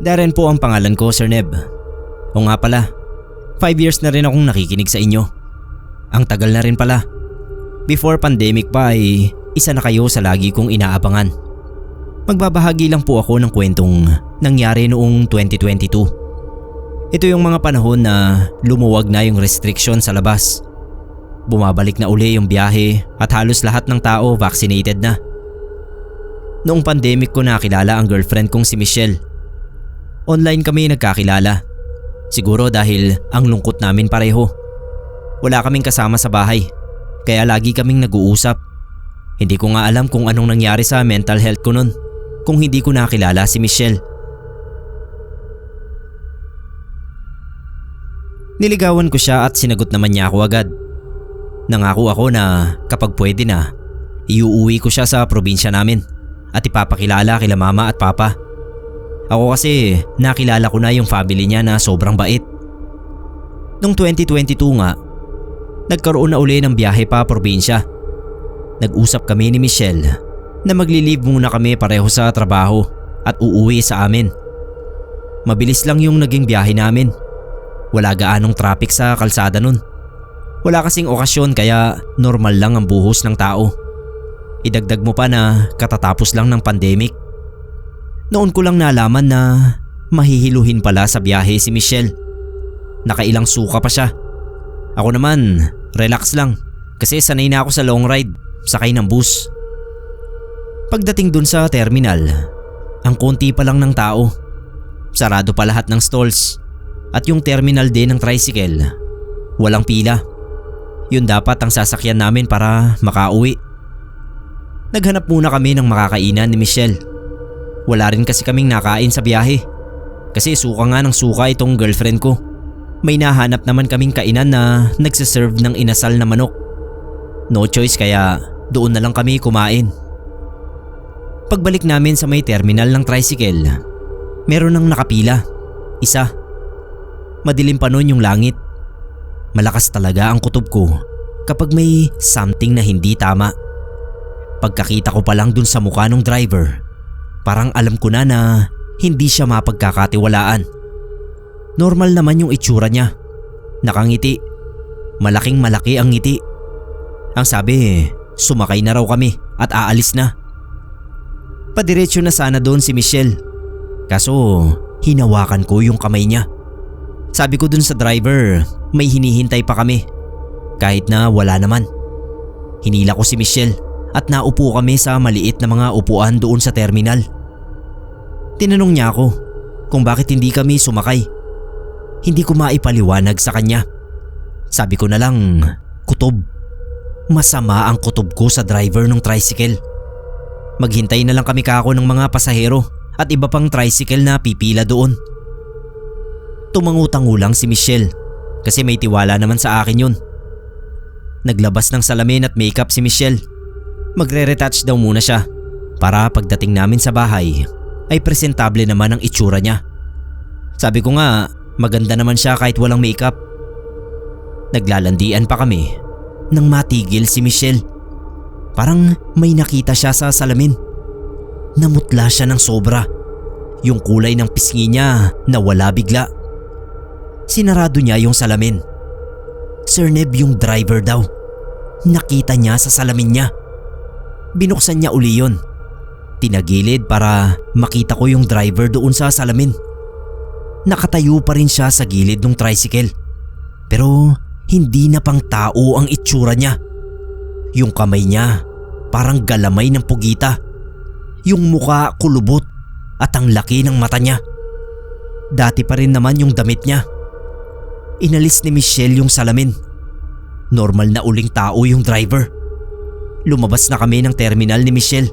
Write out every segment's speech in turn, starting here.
Darren po ang pangalan ko, Sir Neb. O nga pala, 5 years na rin akong nakikinig sa inyo. Ang tagal na rin pala. Before pandemic pa ay isa na kayo sa lagi kong inaabangan. Magbabahagi lang po ako ng kwentong nangyari noong 2022. Ito yung mga panahon na lumuwag na yung restriction sa labas. Bumabalik na uli yung biyahe at halos lahat ng tao vaccinated na. Noong pandemic ko nakilala ang girlfriend kong si Michelle. Online kami nagkakilala. Siguro dahil ang lungkot namin pareho. Wala kaming kasama sa bahay, kaya lagi kaming nag-uusap. Hindi ko nga alam kung anong nangyari sa mental health ko nun kung hindi ko nakilala si Michelle. Niligawan ko siya at sinagot naman niya ako agad. Nangako ako na kapag pwede na, iuuwi ko siya sa probinsya namin at ipapakilala kila mama at papa. Ako kasi nakilala ko na yung family niya na sobrang bait. Noong 2022 nga, nagkaroon na uli ng biyahe pa probinsya. Nag-usap kami ni Michelle na magli-leave muna kami pareho sa trabaho at uuwi sa amin. Mabilis lang yung naging biyahe namin. Wala gaanong traffic sa kalsada nun. Wala kasing okasyon kaya normal lang ang buhos ng tao. Idagdag mo pa na katatapos lang ng pandemic. Noon ko lang nalaman na mahihiluhin pala sa biyahe si Michelle. Nakailang suka pa siya. Ako naman, relax lang kasi sanay na ako sa long ride, sakay ng bus. Pagdating dun sa terminal, ang konti pa lang ng tao. Sarado pa lahat ng stalls at yung terminal din ng tricycle, walang pila. Yun dapat ang sasakyan namin para makauwi. Naghanap muna kami ng makakainan ni Michelle. Wala rin kasi kaming nakain sa biyahe. Kasi suka nga ng suka itong girlfriend ko. May nahanap naman kaming kainan na nagsiserve ng inasal na manok. No choice kaya doon na lang kami kumain. Pagbalik namin sa may terminal ng tricycle, meron nang nakapila. Isa. Madilim pa noon yung langit. Malakas talaga ang kutob ko kapag may something na hindi tama. Pagkakita ko pa lang dun sa mukha ng driver, parang alam ko na hindi siya mapagkakatiwalaan. Normal naman yung itsura niya. Nakangiti. Malaking malaki ang ngiti. Ang sabi, sumakay na raw kami at aalis na. Padiretso na sana doon si Michelle. Kaso hinawakan ko yung kamay niya. Sabi ko dun sa driver, may hinihintay pa kami. Kahit na wala naman. Hinila ko si Michelle at naupo kami sa maliit na mga upuan doon sa terminal. Tinanong niya ako kung bakit hindi kami sumakay. Hindi ko maipaliwanag sa kanya. Sabi ko na lang, kutob. Masama ang kutob ko sa driver ng tricycle. Maghintay na lang kami kako ng mga pasahero at iba pang tricycle na pipila doon. Tumangutango lang si Michelle kasi may tiwala naman sa akin yun. Naglabas ng salamin at makeup si Michelle. Magre-retouch daw muna siya para pagdating namin sa bahay ay presentable naman ang itsura niya. Sabi ko nga, maganda naman siya kahit walang makeup. Naglalandian pa kami nang matigil si Michelle. Parang may nakita siya sa salamin. Namutla siya ng sobra. Yung kulay ng pisngi niya nawala bigla. Sinarado niya yung salamin. Sir Neb, yung driver daw. Nakita niya sa salamin niya. Binuksan niya uli yun. Tinagilid para makita ko yung driver doon sa salamin. Nakatayo pa rin siya sa gilid ng tricycle. Pero hindi na pang tao ang itsura niya. Yung kamay niya parang galamay ng pugita. Yung mukha kulubot at ang laki ng mata niya. Dati pa rin naman yung damit niya. Inalis ni Michelle yung salamin. Normal na uling tao yung driver. Lumabas na kami ng terminal ni Michelle.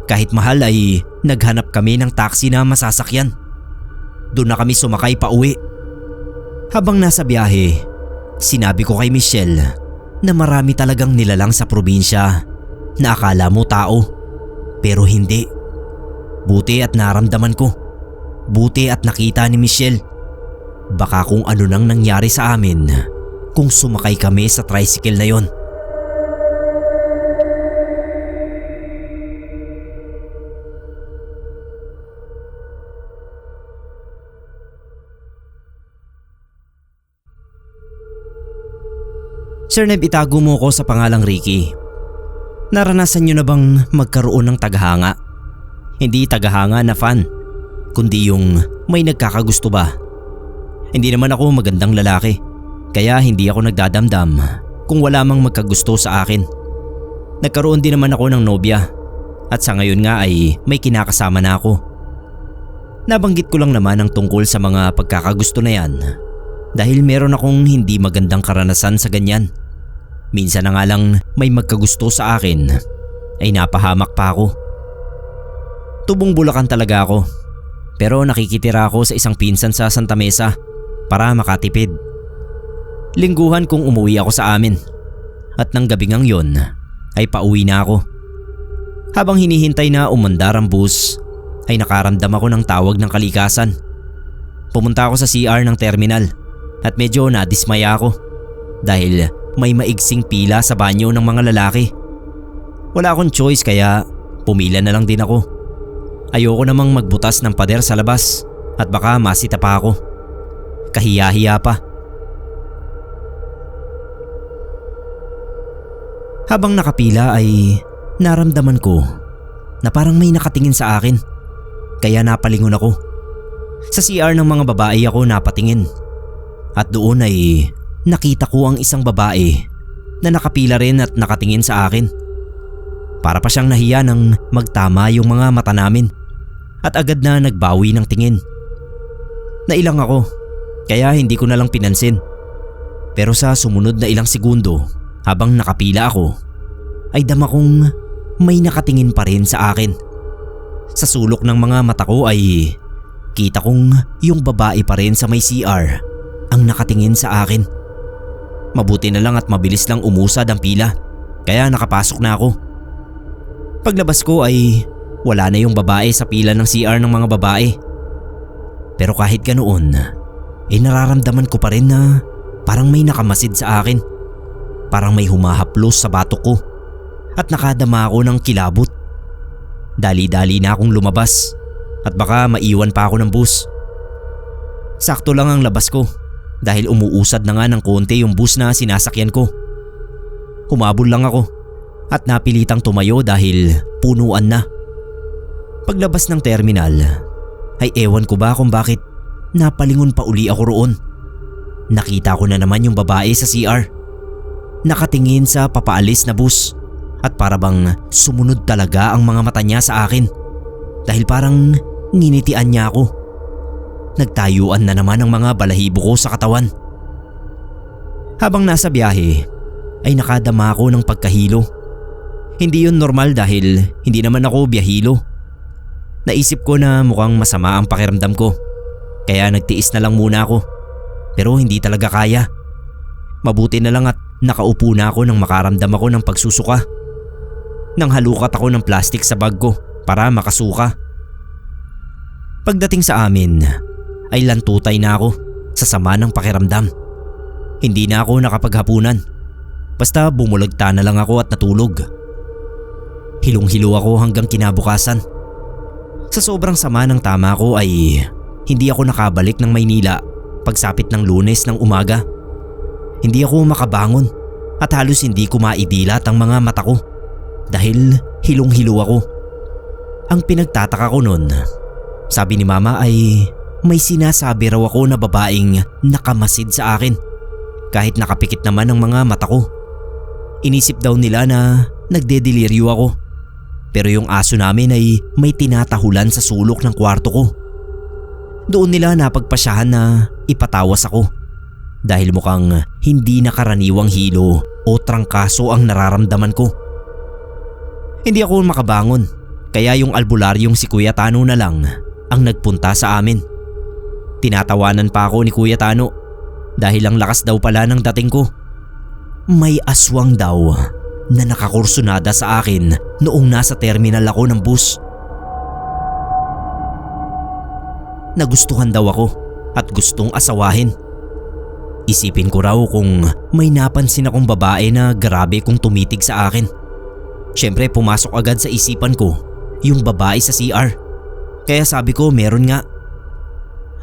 Kahit mahal ay naghanap kami ng taxi na masasakyan. Doon na kami sumakay pa uwi. Habang nasa biyahe, sinabi ko kay Michelle na marami talagang nilalang sa probinsya na akala mo tao, pero hindi. Buti at naramdaman ko. Buti at nakita ni Michelle. Baka kung ano nang nangyari sa amin kung sumakay kami sa tricycle na yon. Sir Neb, itago mo ko sa pangalang Ricky. Naranasan niyo na bang magkaroon ng tagahanga? Hindi tagahanga na fan, kundi yung may nagkakagusto ba? Hindi naman ako magandang lalaki, kaya hindi ako nagdadamdam kung wala mang magkagusto sa akin. Nagkaroon din naman ako ng nobya at sa ngayon nga ay may kinakasama na ako. Nabanggit ko lang naman ang tungkol sa mga pagkakagusto na yan dahil meron akong hindi magandang karanasan sa ganyan. Minsan na nga lang may magkagusto sa akin ay napahamak pa ako. Tubong Bulacan talaga ako, pero nakikitira ako sa isang pinsan sa Santa Mesa para makatipid. Lingguhan kong umuwi ako sa amin at nang gabing ang yon ay pauwi na ako. Habang hinihintay na umandar ang bus ay nakaramdam ako ng tawag ng kalikasan. Pumunta ako sa CR ng terminal at medyo nadismaya ako dahil may maigsing pila sa banyo ng mga lalaki. Wala akong choice kaya pumila na lang din ako. Ayoko namang magbutas ng pader sa labas at baka masita pa ako. Kahiya-hiya pa. Habang nakapila ay naramdaman ko na parang may nakatingin sa akin, kaya napalingon ako. Sa CR ng mga babae ako napatingin at doon ay nakita ko ang isang babae na nakapila rin at nakatingin sa akin. Para pa siyang nahiya nang magtama yung mga mata namin at agad na nagbawi ng tingin. Nailang ako kaya hindi ko na lang pinansin. Pero sa sumunod na ilang segundo habang nakapila ako ay dama kong may nakatingin pa rin sa akin. Sa sulok ng mga mata ko ay kita kong yung babae pa rin sa may CR ang nakatingin sa akin. Mabuti na lang at mabilis lang umusad ang pila kaya nakapasok na ako. Paglabas ko ay wala na yung babae sa pila ng CR ng mga babae. Pero kahit ganoon ay nararamdaman ko pa rin na parang may nakamasid sa akin. Parang may humahaplos sa batok ko at nakadama ako ng kilabot. Dali-dali na akong lumabas at baka maiwan pa ako ng bus. Sakto lang ang labas ko dahil umuusad na nga ng konti yung bus na sinasakyan ko. Humabol lang ako at napilitang tumayo dahil punuan na. Paglabas ng terminal ay ewan ko ba kung bakit napalingon pa uli ako roon. Nakita ko na naman yung babae sa CR. Nakatingin sa papaalis na bus at para bang sumunod talaga ang mga mata niya sa akin dahil parang nginitian niya ako. Nagtayuan na naman ang mga balahibo ko sa katawan. Habang nasa biyahe ay nakadama ako ng pagkahilo. Hindi yun normal dahil hindi naman ako biyahilo. Naisip ko na mukhang masama ang pakiramdam ko kaya nagtiis na lang muna ako. Pero hindi talaga kaya. Mabuti na lang at nakaupo na ako nang makaramdam ako ng pagsusuka. Nang halukat ako ng plastic sa bag ko para makasuka. Pagdating sa amin ay lantutay na ako sa sama ng pakiramdam. Hindi na ako nakapaghapunan. Basta bumulagta na lang ako at natulog. Hilong-hilo ako hanggang kinabukasan. Sa sobrang sama ng tama ko ay hindi ako nakabalik ng Maynila pagsapit ng Lunes ng umaga. Hindi ako makabangon at halos hindi ko maidilat ang mga mata ko dahil hilong-hilo ako. Ang pinagtataka ko nun, sabi ni Mama ay may sinasabi raw ako na babaeng nakamasid sa akin kahit nakapikit naman ang mga mata ko. Inisip daw nila na nagdedeliryo ako. Pero yung aso namin ay may tinatahulan sa sulok ng kwarto ko. Doon nila napagpasyahan na ipatawas ako dahil mukhang hindi nakaraniwang hilo o trangkaso ang nararamdaman ko. Hindi ako makabangon kaya yung albularyong si Kuya Tano na lang ang nagpunta sa amin. Tinatawanan pa ako ni Kuya Tano dahil ang lakas daw pala ng dating ko. May aswang daw na nakakursunada sa akin noong nasa terminal ako ng bus. Nagustuhan daw ako at gustong asawahin. Isipin ko raw kung may napansin akong babae na grabe kung tumitig sa akin. Siyempre pumasok agad sa isipan ko yung babae sa CR. Kaya sabi ko meron nga.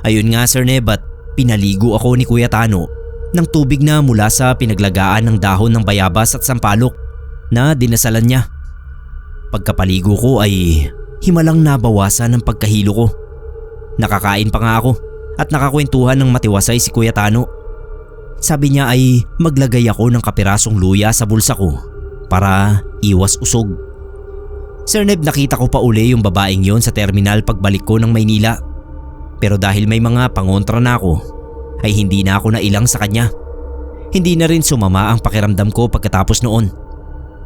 Ayun nga Sir Neb, at pinaligo ako ni Kuya Tano ng tubig na mula sa pinaglagaan ng dahon ng bayabas at sampalok na dinasalan niya. Pagkapaligo ko ay himalang nabawasan ng pagkahilo ko. Nakakain pa nga ako at nakakwentuhan ng matiwasay si Kuya Tano. Sabi niya ay maglagay ako ng kapirasong luya sa bulsa ko para iwas usog. Sir Neb, nakita ko pa uli yung babaeng yon sa terminal pagbalik ko ng Maynila. Pero dahil may mga pangontra na ako, ay hindi na ako nailang sa kanya. Hindi na rin sumama ang pakiramdam ko pagkatapos noon.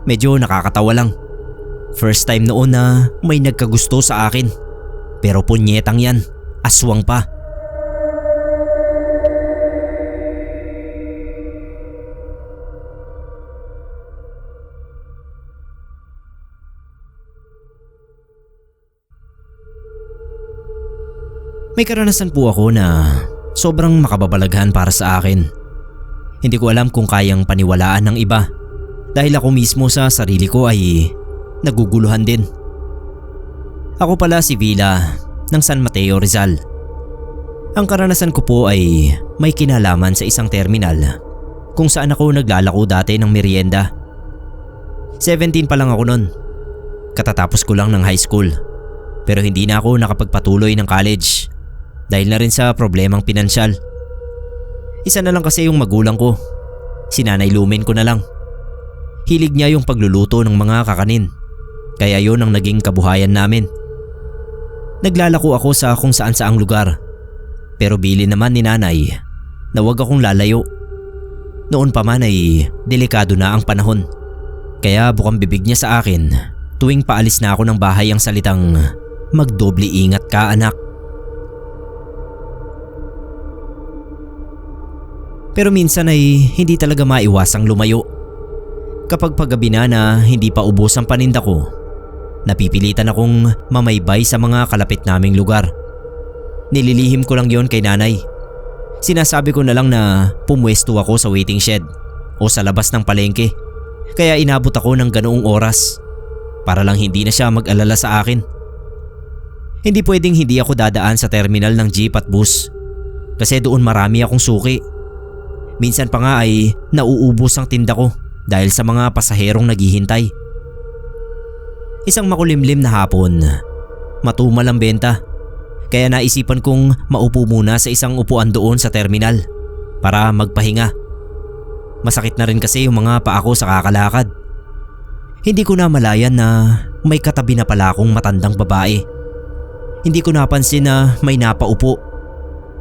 Medyo nakakatawa lang. First time noon na may nagkagusto sa akin. Pero punyetang yan, aswang pa. May karanasan po ako na sobrang makababalaghan para sa akin. Hindi ko alam kung kayang paniwalaan ng iba dahil ako mismo sa sarili ko ay naguguluhan din. Ako pala si Villa ng San Mateo, Rizal. Ang karanasan ko po ay may kinalaman sa isang terminal kung saan ako naglalako dati ng merienda. 17 pa lang ako nun. Katatapos ko lang ng high school pero hindi na ako nakapagpatuloy ng college dahil na rin sa problemang pinansyal. Isa na lang kasi yung magulang ko. Sinanay lumin ko na lang. Hilig niya yung pagluluto ng mga kakanin. Kaya yun ang naging kabuhayan namin. Naglalako ako sa kung saan saang lugar. Pero bilin naman ni nanay na huwag akong lalayo. Noon pa man ay delikado na ang panahon. Kaya bukang bibig niya sa akin tuwing paalis na ako ng bahay ang salitang magdoble ingat ka, anak. Pero minsan ay hindi talaga maiwasang lumayo. Kapag paggabi na hindi pa ubos ang paninda ko, napipilitan akong mamaybay sa mga kalapit naming lugar. Nililihim ko lang yon kay nanay. Sinasabi ko na lang na pumwesto ako sa waiting shed o sa labas ng palengke. Kaya inabot ako ng ganoong oras para lang hindi na siya mag-alala sa akin. Hindi pwedeng hindi ako dadaan sa terminal ng jeep at bus kasi doon marami akong suki. Minsan pa nga ay nauubos ang tinda ko dahil sa mga pasaherong naghihintay. Isang makulimlim na hapon, matumal ang benta. Kaya naisipan kong maupo muna sa isang upuan doon sa terminal para magpahinga. Masakit na rin kasi yung mga paa ko sa kakalakad. Hindi ko na malayan na may katabi na pala akong matandang babae. Hindi ko napansin na may napaupo.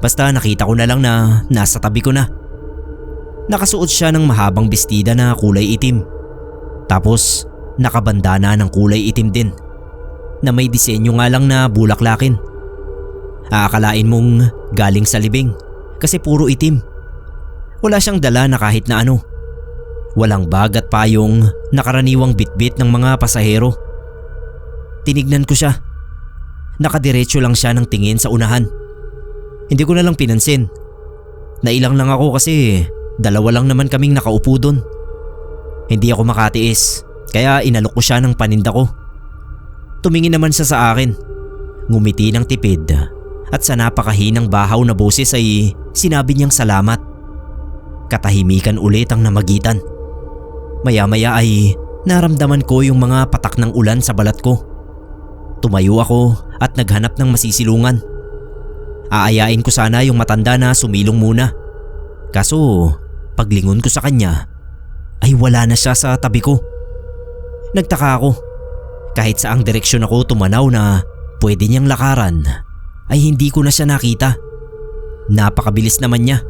Basta nakita ko na lang na nasa tabi ko na. Nakasuot siya ng mahabang bestida na kulay itim. Tapos nakabandana ng kulay itim din na may disenyo nga lang na bulaklakin. Aakalain mong galing sa libing kasi puro itim. Wala siyang dala na kahit na ano. Walang bag at payong nakaraniwang bitbit ng mga pasahero. Tinignan ko siya. Nakadiretso lang siya ng tingin sa unahan. Hindi ko na lang pinansin. Nailang lang ako kasi dalawa lang naman kaming nakaupo doon. Hindi ako makatiis kaya inalok ko siya ng paninda ko. Tumingin naman siya sa akin. Ngumiti ng tipid at sa napakahinang bahaw na boses ay sinabi niyang salamat. Katahimikan ulit ang namagitan. Maya-maya ay naramdaman ko yung mga patak ng ulan sa balat ko. Tumayo ako at naghanap ng masisilungan. Aayain ko sana yung matanda na sumilong muna. Kaso paglingon ko sa kanya ay wala na siya sa tabi ko. Nagtaka ako. Kahit saang direksyon ako tumanaw na pwede niyang lakaran ay hindi ko na siya nakita. Napakabilis naman niya.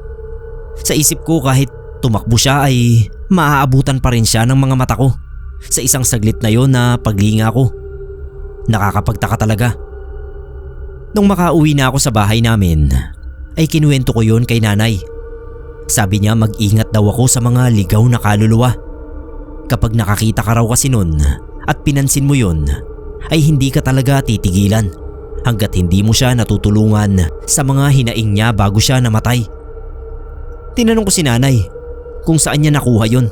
Sa isip ko kahit tumakbo siya ay maaabutan pa rin siya ng mga mata ko sa isang saglit na yon na paglinga ko. Nakakapagtaka talaga. Nung makauwi na ako sa bahay namin ay kinuwento ko yon kay nanay. Sabi niya mag-ingat daw ako sa mga ligaw na kaluluwa. Kapag nakakita ka raw kasi nun at pinansin mo yon ay hindi ka talaga titigilan hanggat hindi mo siya natutulungan sa mga hinaing niya bago siya namatay. Tinanong ko si nanay kung saan niya nakuha yon.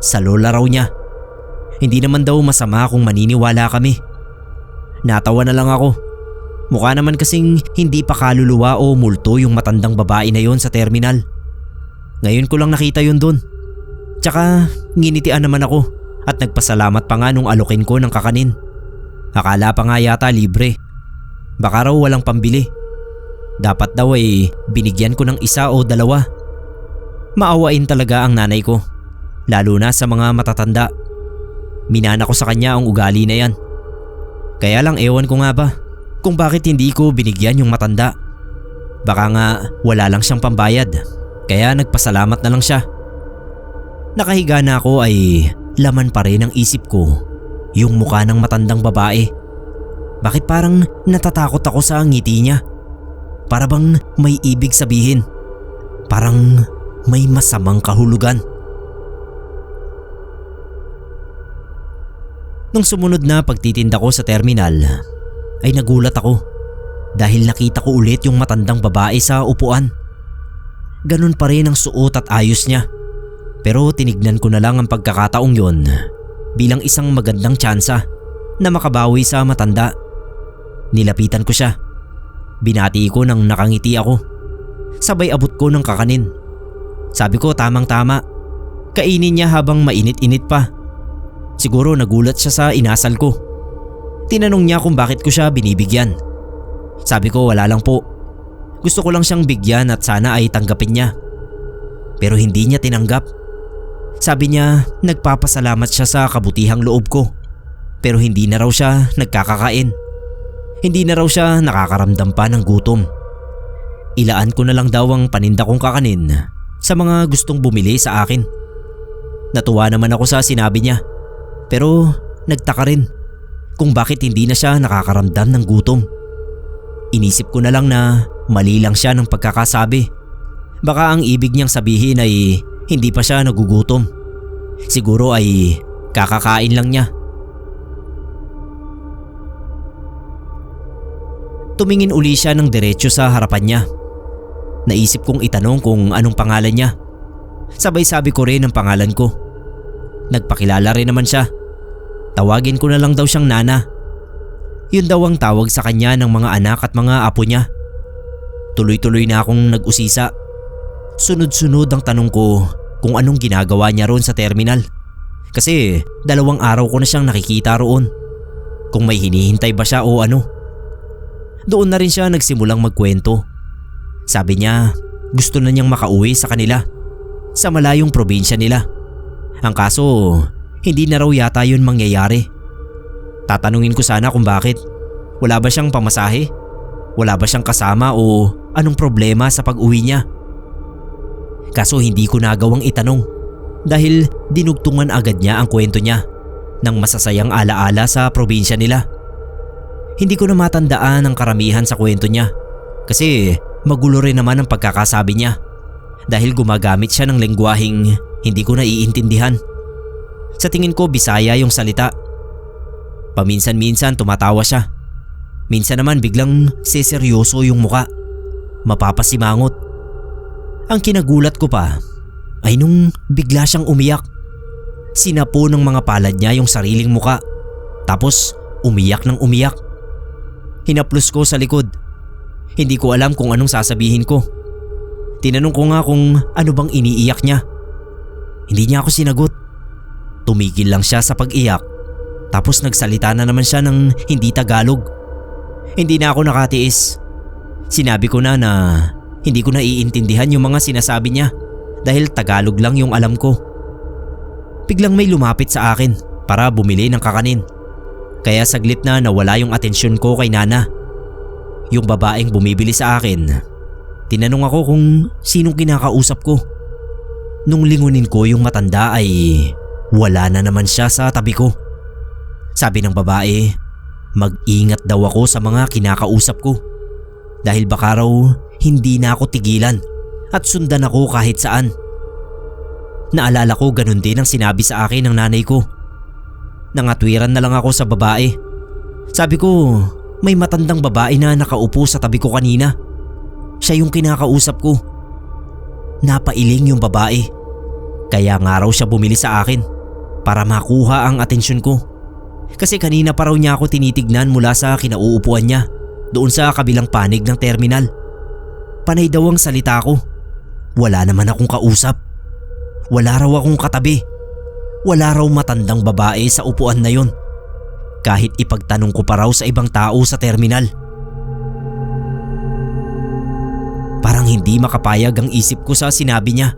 Sa lola raw niya. Hindi naman daw masama kung maniniwala kami. Natawa na lang ako. Mukha naman kasing hindi pa kaluluwa o multo yung matandang babae na yon sa terminal. Ngayon ko lang nakita yun dun. Tsaka nginitian naman ako at nagpasalamat pa nga nung alokin ko ng kakanin. Akala pa nga yata libre. Baka raw walang pambili. Dapat daw ay binigyan ko ng isa o dalawa. Maawain talaga ang nanay ko, lalo na sa mga matatanda. Minana ko sa kanya ang ugali na yan. Kaya lang ewan ko nga ba kung bakit hindi ko binigyan yung matanda. Baka nga wala lang siyang pambayad, kaya nagpasalamat na lang siya. Nakahiga na ako ay laman pa rin ang isip ko yung mukha ng matandang babae. Bakit parang natatakot ako sa ngiti niya? Para bang may ibig sabihin. Parang may masamang kahulugan. Nung sumunod na pagtitinda ko sa terminal ay nagulat ako dahil nakita ko ulit yung matandang babae sa upuan. Ganun pa rin ang suot at ayos niya. Pero tinignan ko na lang ang pagkakataong yon bilang isang magandang tsansa na makabawi sa matanda. Nilapitan ko siya. Binati ko nang nakangiti ako. Sabay abot ko ng kakanin. Sabi ko tamang tama. Kainin niya habang mainit-init pa. Siguro nagulat siya sa inasal ko. Tinanong niya kung bakit ko siya binibigyan. Sabi ko wala lang po. Gusto ko lang siyang bigyan at sana ay tanggapin niya. Pero hindi niya tinanggap. Sabi niya nagpapasalamat siya sa kabutihang loob ko. Pero hindi na raw siya nagkakakain. Hindi na raw siya nakakaramdam pa ng gutom. Ilaan ko na lang daw ang paninda kong kakanin sa mga gustong bumili sa akin. Natuwa naman ako sa sinabi niya. Pero nagtaka rin kung bakit hindi na siya nakakaramdam ng gutom. Inisip ko na lang na mali lang siya ng pagkakasabi. Baka ang ibig niyang sabihin ay hindi pa siya nagugutom. Siguro ay kakakain lang niya. Tumingin uli siya ng diretso sa harapan niya. Naisip kong itanong kung anong pangalan niya. Sabay sabi ko rin ang pangalan ko. Nagpakilala rin naman siya. Tawagin ko na lang daw siyang Nana. Yun daw ang tawag sa kanya ng mga anak at mga apo niya. Tuloy-tuloy na akong nag-usisa. Sunod-sunod ang tanong ko kung anong ginagawa niya roon sa terminal. Kasi 2 araw ko na siyang nakikita roon. Kung may hinihintay ba siya o ano. Doon na rin siya nagsimulang magkwento. Sabi niya gusto na niyang makauwi sa kanila, sa malayong probinsya nila. Ang kaso hindi na raw yata yun mangyayari. Tatanungin ko sana kung bakit. Wala ba siyang pamasahe? Wala ba siyang kasama o anong problema sa pag-uwi niya? Kaso hindi ko nagawang itanong dahil dinugtungan agad niya ang kwento niya ng masasayang alaala sa probinsya nila. Hindi ko na matandaan ang karamihan sa kwento niya kasi magulo rin naman ang pagkakasabi niya dahil gumagamit siya ng lengguwaheng hindi ko naiintindihan. Sa tingin ko Bisaya yung salita. Paminsan-minsan tumatawa siya. Minsan naman biglang seseryoso yung muka. Mapapasimangot. Ang kinagulat ko pa ay nung bigla siyang umiyak. Sinapo ng mga palad niya yung sariling muka. Tapos umiyak ng umiyak. Hinaplos ko sa likod. Hindi ko alam kung anong sasabihin ko. Tinanong ko nga kung ano bang iniiyak niya. Hindi niya ako sinagot. Tumigil lang siya sa pag-iyak. Tapos nagsalita na naman siya ng hindi Tagalog. Hindi na ako nakatiis. Sinabi ko na hindi ko naiintindihan yung mga sinasabi niya dahil Tagalog lang yung alam ko. Biglang may lumapit sa akin para bumili ng kakanin. Kaya saglit na nawala yung atensyon ko kay Nana. Yung babaeng bumibili sa akin. Tinanong ako kung sinong kinakausap ko. Nung lingunin ko yung matanda ay wala na naman siya sa tabi ko. Sabi ng babae, mag-ingat daw ako sa mga kinakausap ko. Dahil baka raw hindi na ako tigilan at sundan ako kahit saan. Naalala ko ganun din ang sinabi sa akin ng nanay ko. Nangatwiran na lang ako sa babae. Sabi ko, may matandang babae na nakaupo sa tabi ko kanina. Siya yung kinakausap ko. Napailing yung babae. Kaya nga raw siya bumili sa akin para makuha ang atensyon ko. Kasi kanina pa raw niya ako tinitignan mula sa kinauupuan niya doon sa kabilang panig ng terminal. Panay daw ang salita ko. wala naman akong kausap. Wala raw akong katabi. Wala raw matandang babae sa upuan na yon. Kahit ipagtanong ko pa raw sa ibang tao sa terminal. Parang hindi makapayag ang isip ko sa sinabi niya.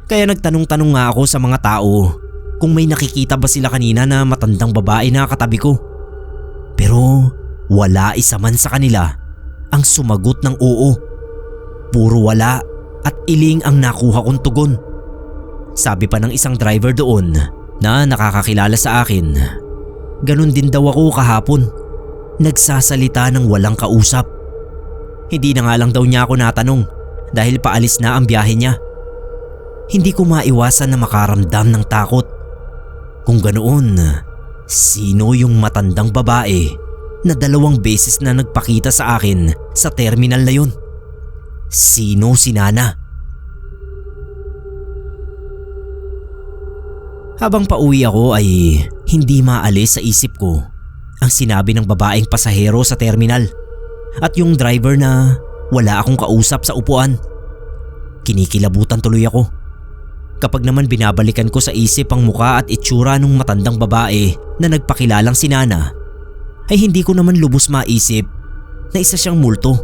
Kaya nagtanong-tanong nga ako sa mga tao kung may nakikita ba sila kanina na matandang babae na katabi ko. Pero wala isa man sa kanila ang sumagot ng oo. Puro wala at iling ang nakuha kong tugon. Sabi pa ng isang driver doon na nakakakilala sa akin, ganun din daw ako kahapon. Nagsasalita ng walang kausap. Hindi na nga lang daw niya ako natanong dahil paalis na ang biyahe niya. Hindi ko maiwasan na makaramdam ng takot. Kung ganoon, sino yung matandang babae na 2 beses na nagpakita sa akin sa terminal na yun? Sino si Nana? Habang pauwi ako ay hindi maalis sa isip ko ang sinabi ng babaeng pasahero sa terminal at yung driver na wala akong kausap sa upuan. Kinikilabutan tuloy ako. Kapag naman binabalikan ko sa isip ang muka at itsura ng matandang babae na nagpakilalang si Nana, ay hindi ko naman lubos maisip na isa siyang multo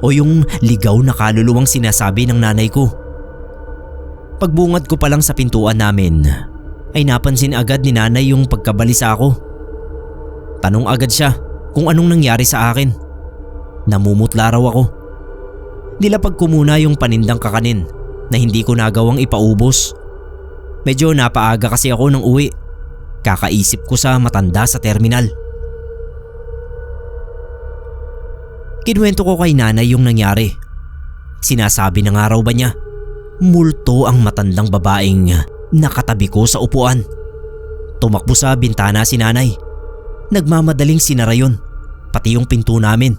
o yung ligaw na kaluluwang sinasabi ng nanay ko. Pagbungad ko pa lang sa pintuan namin, ay napansin agad ni nanay yung pagkabalisa ko. Tanong agad siya kung anong nangyari sa akin. Namumutla raw ako. Nilapag ko muna yung panindang kakanin na hindi ko nagawang ipaubos. Medyo napaaga kasi ako nang uwi. Kakaisip ko sa matanda sa terminal. Kinuwento ko kay nanay yung nangyari. Sinasabi na nga raw ba niya, multo ang matandang babaeng nakatabi ko sa upuan. Tumakbo sa bintana si nanay. Nagmamadaling sinara yun, pati yung pinto namin.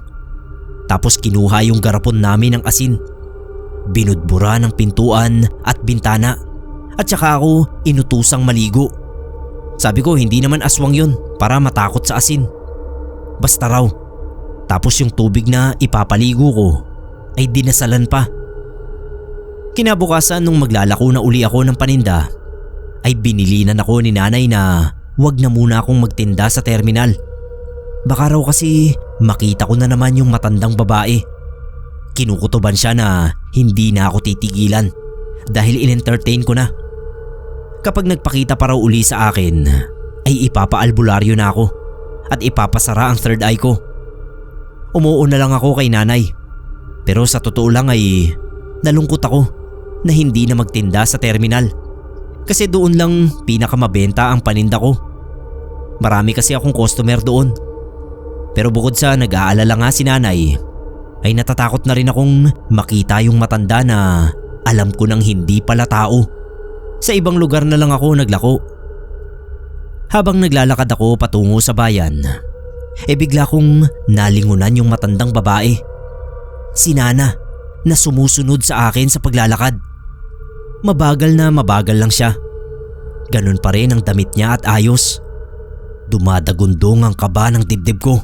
Tapos kinuha yung garapon namin ng asin. Binudbura ng pintuan at bintana at saka ako inutusang maligo. Sabi ko hindi naman aswang yun para matakot sa asin. Basta raw. Tapos yung tubig na ipapaligo ko ay dinasalan pa. Kinabukasan nung maglalako na uli ako ng paninda, ay binilinan ako ni nanay na wag na muna akong magtinda sa terminal. Baka raw kasi makita ko na naman yung matandang babae. Kinukutuban siya na hindi na ako titigilan dahil in-entertain ko na. Kapag nagpakita pa raw uli sa akin, ay ipapaalbularyo na ako at ipapasara ang third eye ko. Umuo na lang ako kay nanay. Pero sa totoo lang ay nalungkot ako na hindi na magtinda sa terminal. Kasi doon lang pinakamabenta ang paninda ko. Marami kasi akong customer doon. Pero bukod sa nag-aalala nga si nanay, ay natatakot na rin akong makita yung matanda na alam ko nang hindi pala tao. Sa ibang lugar na lang ako naglako. Habang naglalakad ako patungo sa bayan, bigla kong nalingunan yung matandang babae. Si Nana na sumusunod sa akin sa paglalakad. Mabagal na mabagal lang siya. Ganun pa rin ang damit niya at ayos. Dumadagundong ang kaba ng dibdib ko.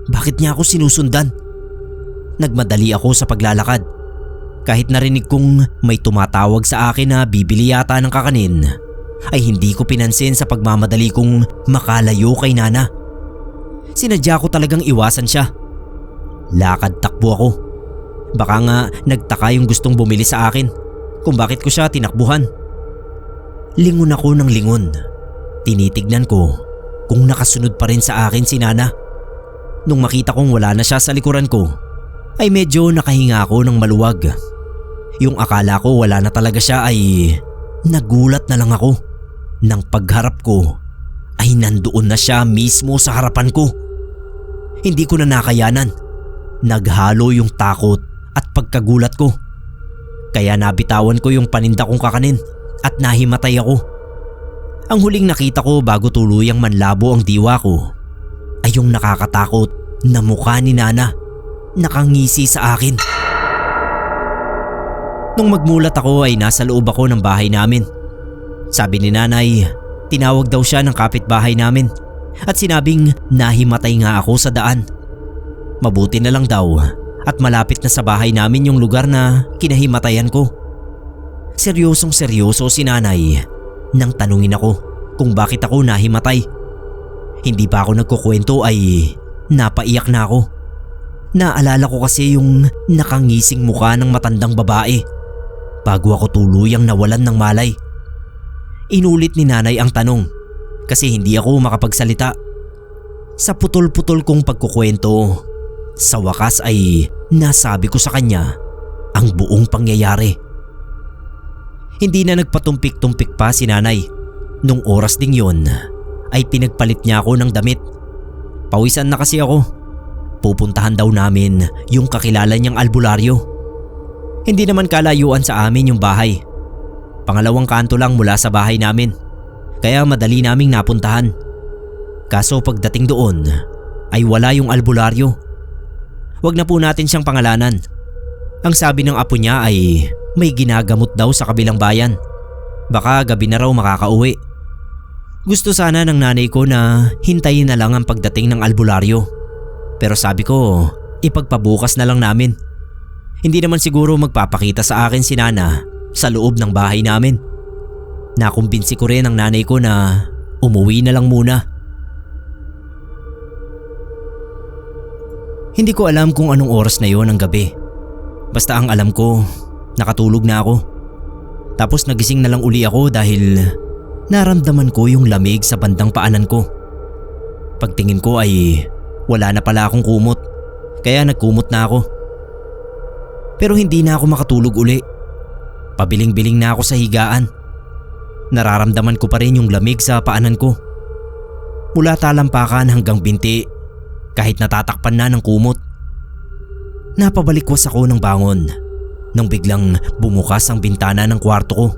Bakit niya ako sinusundan? Nagmadali ako sa paglalakad. Kahit narinig kong may tumatawag sa akin na bibili yata ng kakanin, ay hindi ko pinansin sa pagmamadali kong makalayo kay Nana. Sinadya ko talagang iwasan siya. Lakad takbo ako. Baka nga nagtaka yung gustong bumili sa akin kung bakit ko siya tinakbuhan. Lingon ako ng lingon. Tinitignan ko kung nakasunod pa rin sa akin si Nana. Nung makita kong wala na siya sa likuran ko, ay medyo nakahinga ako ng maluwag. Yung akala ko wala na talaga siya ay nagulat na lang ako. Nang pagharap ko ay nandoon na siya mismo sa harapan ko. Hindi ko na nakayanan. Naghalo yung takot at pagkagulat ko. Kaya nabitawan ko yung paninda kong kakanin at nahimatay ako. Ang huling nakita ko bago tuluyang manlabo ang diwa ko ay yung nakakatakot na mukha ni Nana nakangisi sa akin. Nung magmulat ako ay nasa loob ako ng bahay namin. Sabi ni nanay, tinawag daw siya ng kapitbahay namin at sinabing nahimatay nga ako sa daan. Mabuti na lang daw at malapit na sa bahay namin yung lugar na kinahimatayan ko. Seryosong seryoso si nanay nang tanungin ako kung bakit ako nahimatay. Hindi pa ako nagkukwento ay napaiyak na ako. Naalala ko kasi yung nakangising mukha ng matandang babae bago ako tuluyang nawalan ng malay. Inulit ni nanay ang tanong kasi hindi ako makapagsalita. Sa putol-putol kong pagkukwento, sa wakas ay nasabi ko sa kanya ang buong pangyayari. Hindi na nagpatumpik-tumpik pa si nanay. Nung oras ding yon ay pinagpalit niya ako ng damit. Pawisan na kasi ako. Pupuntahan daw namin yung kakilala niyang albularyo. Hindi naman kalayuan sa amin yung bahay. Pangalawang kanto lang mula sa bahay namin. Kaya madali naming napuntahan. Kaso pagdating doon ay wala yung albularyo. Wag na po natin siyang pangalanan. Ang sabi ng apo niya ay may ginagamot daw sa kabilang bayan. Baka gabi na raw makakauwi. Gusto sana ng nanay ko na hintayin na lang ang pagdating ng albularyo. Pero sabi ko, ipagpabukas na lang namin. Hindi naman siguro magpapakita sa akin si Nana sa loob ng bahay namin. Nakumbinsi ko rin ang nanay ko na umuwi na lang muna. Hindi ko alam kung anong oras na yon ng gabi. Basta ang alam ko, nakatulog na ako. Tapos nagising na lang uli ako dahil naramdaman ko yung lamig sa bandang paanan ko. Pagtingin ko ay wala na pala akong kumot, kaya nagkumot na ako. Pero hindi na ako makatulog uli. Pabiling-biling na ako sa higaan. Nararamdaman ko pa rin yung lamig sa paanan ko. Mula talampakan hanggang binti, kahit natatakpan na ng kumot. Napabalikwas ako ng bangon nang biglang bumukas ang bintana ng kwarto ko.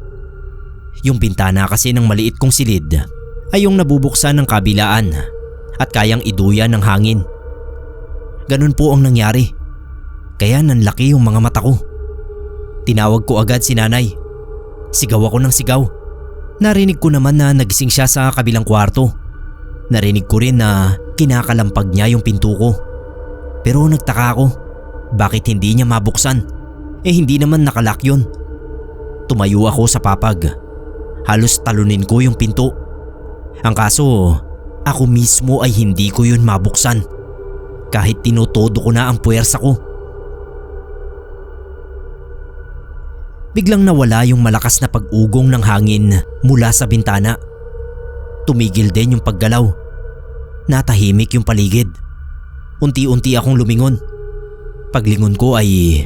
Yung bintana kasi ng maliit kong silid ay yung nabubuksan ng kabilaan at kayang iduyan ng hangin. Ganun po ang nangyari. Kaya nanlaki yung mga mata ko. Tinawag ko agad si nanay. Sigaw ako ng sigaw. Narinig ko naman na nagising siya sa kabilang kwarto. Narinig ko rin na kinakalampag niya yung pinto ko. Pero nagtaka ako, bakit hindi niya mabuksan? Hindi naman nakalak yun. Tumayo ako sa papag. Halos talunin ko yung pinto. Ang kaso, ako mismo ay hindi ko yun mabuksan. Kahit tinutodo ko na ang puwersa ko. Biglang nawala yung malakas na pag-ugong ng hangin mula sa bintana. Tumigil din yung paggalaw. Natahimik yung paligid. Unti-unti akong lumingon. Paglingon ko ay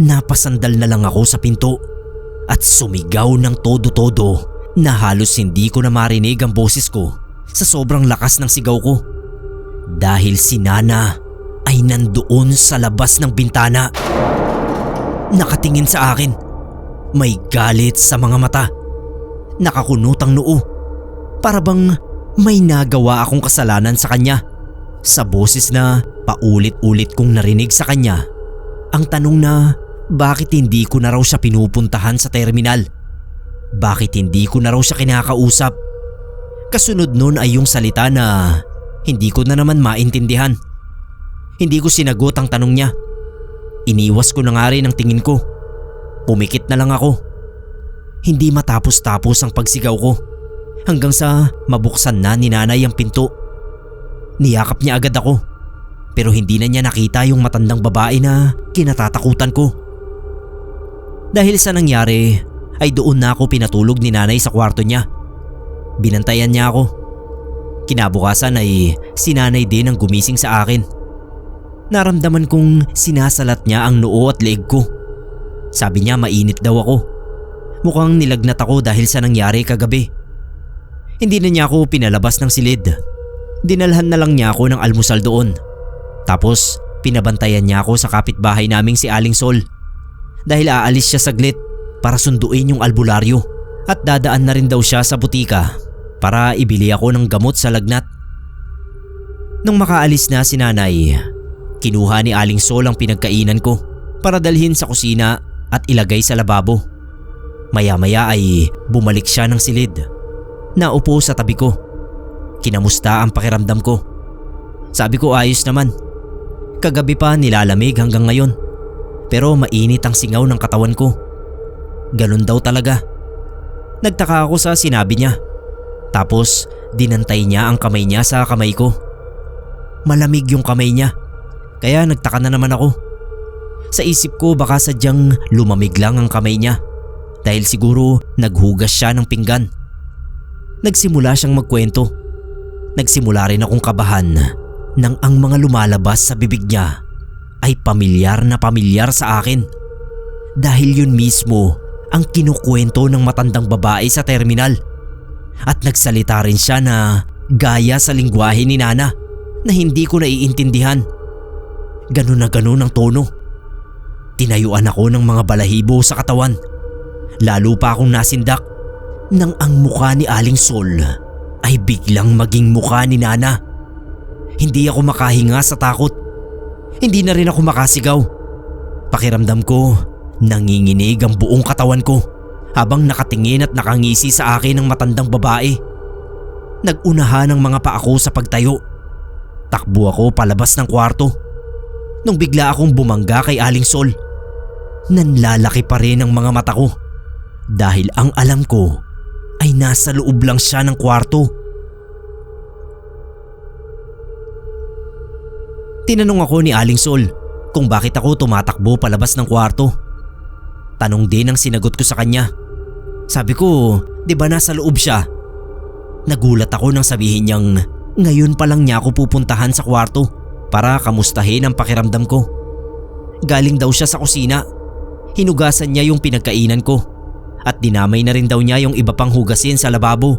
napasandal na lang ako sa pinto at sumigaw ng todo-todo na halos hindi ko na marinig ang boses ko sa sobrang lakas ng sigaw ko. Dahil si Nana ay nandoon sa labas ng bintana. Nakatingin sa akin. May galit sa mga mata. Nakakunot ang noo. Para bang may nagawa akong kasalanan sa kanya. Sa boses na paulit-ulit kong narinig sa kanya ang tanong na bakit hindi ko na raw siya pinupuntahan sa terminal. Bakit hindi ko na raw siya kinakausap. Kasunod nun ay yung salita na hindi ko na naman maintindihan. Hindi ko sinagot ang tanong niya. Iniwas ko na nga rin ang tingin ko. Pumikit na lang ako. Hindi matapos-tapos ang pagsigaw ko hanggang sa mabuksan na ni nanay ang pinto. Niyakap niya agad ako pero hindi na niya nakita yung matandang babae na kinatatakutan ko. Dahil sa nangyari ay doon na ako pinatulog ni nanay sa kwarto niya. Binantayan niya ako. Kinabukasan ay si nanay din ang gumising sa akin. Naramdaman kong sinasalat niya ang noo at leeg ko. Sabi niya mainit daw ako. Mukhang nilagnat ako dahil sa nangyari kagabi. Hindi na niya ako pinalabas ng silid. Dinalhan na lang niya ako ng almusal doon. Tapos pinabantayan niya ako sa kapitbahay naming si Aling Sol. Dahil aalis siya saglit para sunduin yung albularyo. At dadaan na rin daw siya sa butika para ibili ako ng gamot sa lagnat. Nung makaalis na si nanay, kinuha ni Aling Sol ang pinagkainan ko para dalhin sa kusina at ilagay sa lababo. Maya-maya ay bumalik siya ng silid. Naupo sa tabi ko. Kinamusta ang pakiramdam ko. Sabi ko ayos naman. Kagabi pa nilalamig hanggang ngayon. Pero mainit ang singaw ng katawan ko. Ganun daw talaga. Nagtaka ako sa sinabi niya. Tapos dinantay niya ang kamay niya sa kamay ko. Malamig yung kamay niya. Kaya nagtaka na naman ako. Sa isip ko baka sadyang lumamig lang ang kamay niya. Dahil siguro naghugas siya ng pinggan. Nagsimula siyang magkwento. Nagsimula rin akong kabahan nang ang mga lumalabas sa bibig niya ay pamilyar na pamilyar sa akin. Dahil yun mismo ang kinukwento ng matandang babae sa terminal. At nagsalita rin siya na gaya sa lingwahe ni Nana na hindi ko naiintindihan. Ganun na ganun ang tono. Tinayuan ako ng mga balahibo sa katawan. Lalo pa akong nasindak nang ang mukha ni Aling Sol ay biglang maging mukha ni Nana. Hindi ako makahinga sa takot. Hindi na rin ako makasigaw. Pakiramdam ko, nanginginig ang buong katawan ko habang nakatingin at nakangisi sa akin ng matandang babae. Nag-unahan ang mga paa ko sa pagtayo. Takbo ako palabas ng kwarto. Nung bigla akong bumangga kay Aling Sol, nanlalaki pa rin ang mga mata ko dahil ang alam ko ay nasa loob lang siya ng kwarto. Tinanong ako ni Aling Sol kung bakit ako tumatakbo palabas ng kwarto. Tanong din ang sinagot ko sa kanya. Sabi ko, di ba nasa loob siya? Nagulat ako nang sabihin niyang ngayon pa lang niya ako pupuntahan sa kwarto para kamustahin ang pakiramdam ko. Galing daw siya sa kusina. Hinugasan niya yung pinagkainan ko at dinamay na rin daw niya yung iba pang hugasin sa lababo.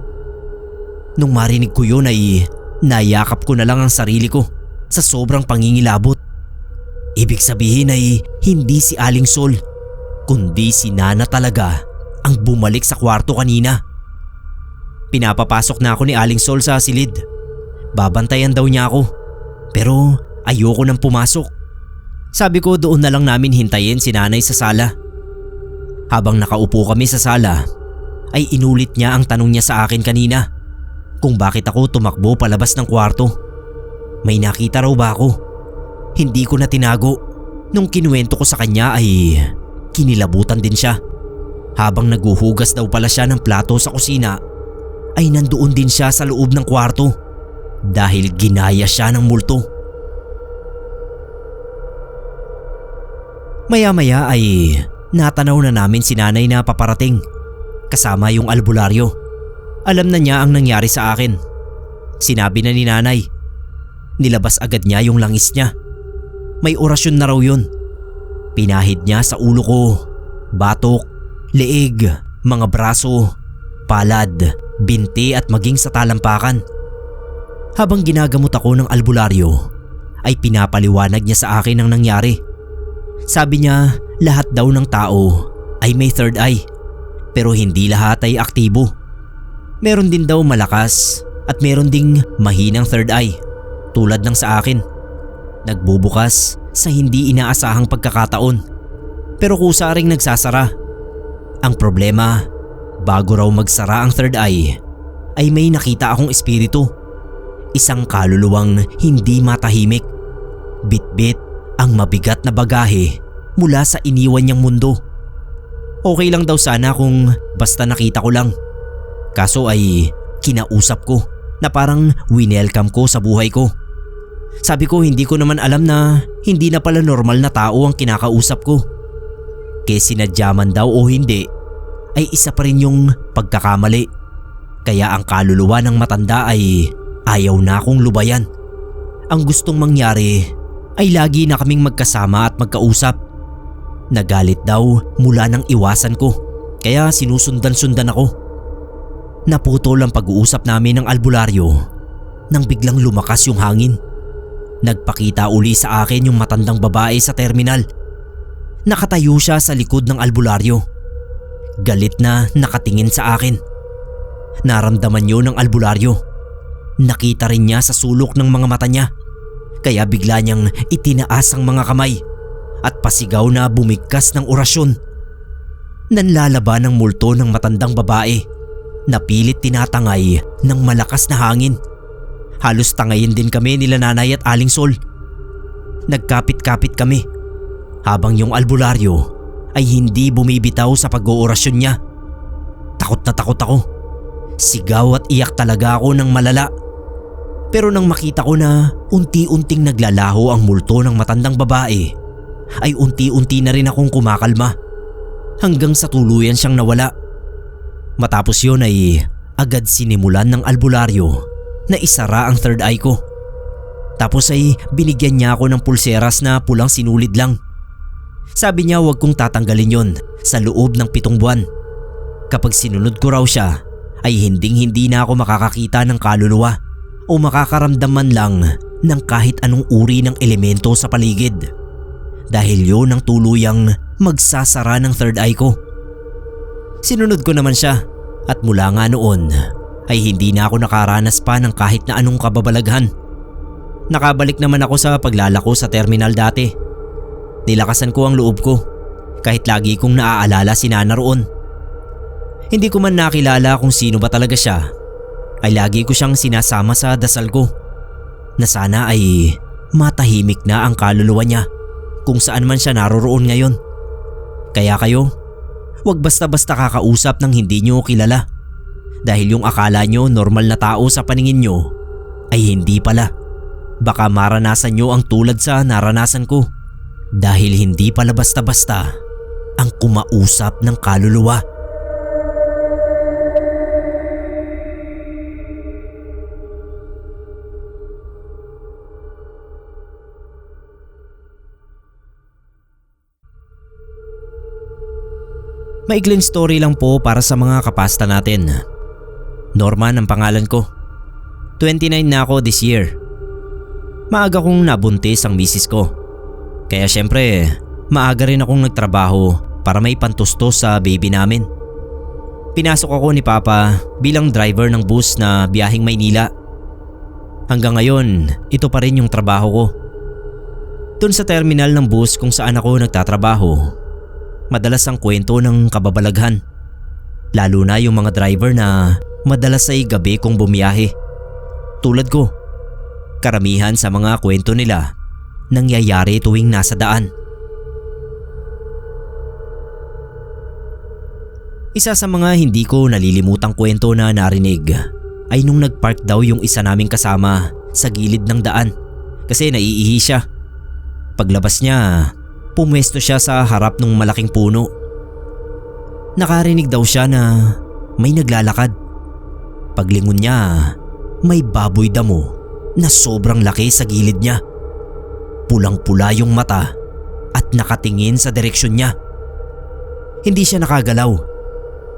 Nung marinig ko yun ay nayakap ko na lang ang sarili ko sa sobrang pangingilabot. Ibig sabihin ay hindi si Aling Sol, kundi si Nana talaga ang bumalik sa kwarto kanina. Pinapapasok na ako ni Aling Sol sa silid. Babantayan daw niya ako, pero ayoko nang pumasok. Sabi ko doon na lang namin hintayin si Nanay sa sala. Habang nakaupo kami sa sala, ay inulit niya ang tanong niya sa akin kanina kung bakit ako tumakbo palabas ng kwarto. May nakita raw ba ako? Hindi ko na tinago. Nung kinuwento ko sa kanya ay kinilabutan din siya. Habang naguhugas daw pala siya ng plato sa kusina, ay nandoon din siya sa loob ng kwarto dahil ginaya siya ng multo. Maya-maya ay natanaw na namin si Nanay na paparating kasama yung albularyo. Alam na niya ang nangyari sa akin. Sinabi na ni Nanay. Nilabas agad niya yung langis niya. May orasyon na raw yun. Pinahid niya sa ulo ko, batok, leeg, mga braso, palad, binti at maging sa talampakan. Habang ginagamot ako ng albularyo, ay pinapaliwanag niya sa akin ang nangyari. Sabi niya lahat daw ng tao ay may third eye, pero hindi lahat ay aktibo. Meron din daw malakas at meron ding mahinang third eye. Tulad ng sa akin, nagbubukas sa hindi inaasahang pagkakataon pero kusa ring nagsasara. Ang problema, bago raw magsara ang third eye ay may nakita akong espiritu. Isang kaluluwang hindi matahimik. Bit-bit ang mabigat na bagahe mula sa iniwan niyang mundo. Okay lang daw sana kung basta nakita ko lang. Kaso ay kinausap ko na parang winelcome ko sa buhay ko. Sabi ko hindi ko naman alam na hindi na pala normal na tao ang kinakausap ko. Kaya sinadya man daw o hindi ay isa pa rin yung pagkakamali. Kaya ang kaluluwa ng matanda ay ayaw na akong lubayan. Ang gustong mangyari ay lagi na kaming magkasama at magkausap. Nagalit daw mula nang iwasan ko kaya sinusundan-sundan ako. Naputol ang pag-uusap namin ng albularyo nang biglang lumakas yung hangin. Nagpakita uli sa akin yung matandang babae sa terminal. Nakatayo siya sa likod ng albularyo. Galit na nakatingin sa akin. Naramdaman yun ng albularyo. Nakita rin niya sa sulok ng mga mata niya. Kaya bigla niyang itinaas ang mga kamay at pasigaw na bumigkas ng orasyon. Nanlalaban ang multo ng matandang babae na pilit tinatangay ng malakas na hangin. Halos tangayin din kami nila Nanay at Aling Sol. Nagkapit-kapit kami habang yung albularyo ay hindi bumibitaw sa pag-oorasyon niya. Takot na takot ako. Sigaw at iyak talaga ako ng malala. Pero nang makita ko na unti-unting naglalaho ang multo ng matandang babae, ay unti-unti na rin akong kumakalma hanggang sa tuluyan siyang nawala. Matapos yun ay agad sinimulan ng albularyo na isara ang third eye ko. Tapos ay binigyan niya ako ng pulseras na pulang sinulid lang. Sabi niya huwag kong tatanggalin yon sa loob ng 7 buwan. Kapag sinunod ko raw siya ay hindi na ako makakakita ng kaluluwa o makakaramdam man lang ng kahit anong uri ng elemento sa paligid. Dahil yun ang tuluyang magsasara ng third eye ko. Sinunod ko naman siya at mula nga noon ay hindi na ako nakaranas pa ng kahit na anong kababalaghan. Nakabalik naman ako sa paglalako sa terminal dati. Nilakasan ko ang loob ko kahit lagi kong naaalala si Nana roon. Hindi ko man nakilala kung sino ba talaga siya, ay lagi ko siyang sinasama sa dasal ko na sana ay matahimik na ang kaluluwa niya kung saan man siya naroroon ngayon. Kaya kayo, wag basta-basta kakausap ng hindi nyo kilala dahil yung akala nyo normal na tao sa paningin nyo ay hindi pala. Baka maranasan nyo ang tulad sa naranasan ko dahil hindi pala basta-basta ang kumausap ng kaluluwa. Maikling story lang po para sa mga kapasta natin. Norman ang pangalan ko. 29 na ako this year. Maaga kong nabuntis ang misis ko. Kaya syempre, maaga rin akong nagtrabaho para may pantustos sa baby namin. Pinasok ako ni Papa bilang driver ng bus na biyaheng Maynila. Hanggang ngayon, ito pa rin yung trabaho ko. Doon sa terminal ng bus kung saan ako nagtatrabaho, madalas ang kwento ng kababalaghan. Lalo na yung mga driver na madalas ay gabi kong bumiyahe. Tulad ko, karamihan sa mga kwento nila nangyayari tuwing nasa daan. Isa sa mga hindi ko nalilimutang kwento na narinig ay nung nagpark daw yung isa naming kasama sa gilid ng daan kasi naiihi siya. Paglabas niya, pumwesto siya sa harap ng malaking puno. Nakarinig daw siya na may naglalakad. Paglingon niya, may baboy damo na sobrang laki sa gilid niya. Pulang-pula yung mata at nakatingin sa direksyon niya. Hindi siya nakagalaw.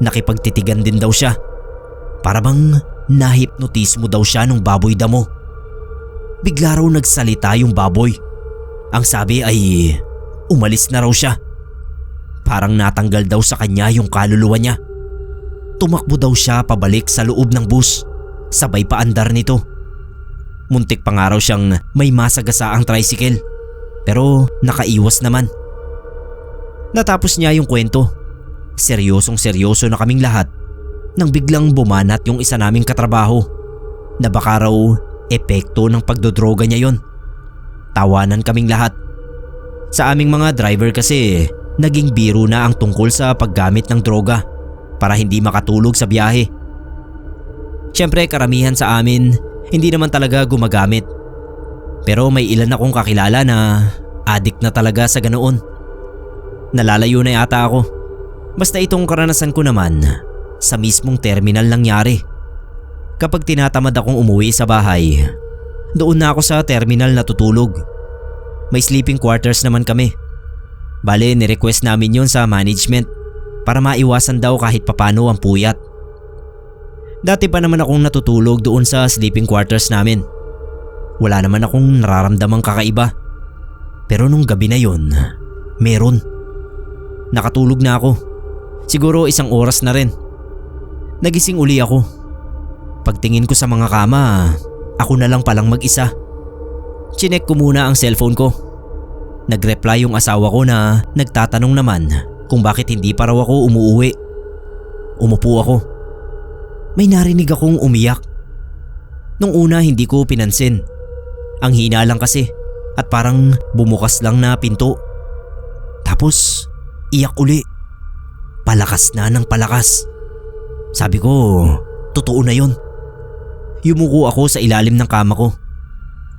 Nakipagtitigan din daw siya. Para bang nahipnotismo daw siya ng baboy damo. Bigla raw nagsalita yung baboy. Ang sabi ay umalis na raw siya. Parang natanggal daw sa kanya yung kaluluwa niya. Tumakbo daw siya pabalik sa loob ng bus, sabay paandar nito. Muntik pa nga raw siyang may masagasaang tricycle, pero nakaiwas naman. Natapos niya yung kwento. Seryosong seryoso na kaming lahat nang biglang bumanat yung isa naming katrabaho na baka raw epekto ng pagdodroga niya yon. Tawanan kaming lahat. Sa aming mga driver kasi naging biro na ang tungkol sa paggamit ng droga para hindi makatulog sa biyahe. Siyempre karamihan sa amin hindi naman talaga gumagamit. Pero may ilan akong kakilala na addict na talaga sa ganoon. Nalalayo na yata ako. Basta itong karanasan ko naman sa mismong terminal nangyari. Kapag tinatamad akong umuwi sa bahay, doon na ako sa terminal natutulog. May sleeping quarters naman kami. Bale, nirequest namin yon sa management para maiwasan daw kahit papano ang puyat. Dati pa naman akong natutulog doon sa sleeping quarters namin. Wala naman akong nararamdamang kakaiba. Pero nung gabi na yon, meron. Nakatulog na ako. Siguro 1 oras na rin. Nagising uli ako. Pagtingin ko sa mga kama, ako na lang palang mag-isa. Chinek ko muna ang cellphone ko. Nag-reply yung asawa ko na nagtatanong naman kung bakit hindi pa raw ako umuuwi. Umupo ako. May narinig akong umiyak. Nung una hindi ko pinansin. Ang hina lang kasi at parang bumukas lang na pinto. Tapos iyak uli. Palakas na ng palakas. Sabi ko, totoo na yon. Yumuko ako sa ilalim ng kama ko.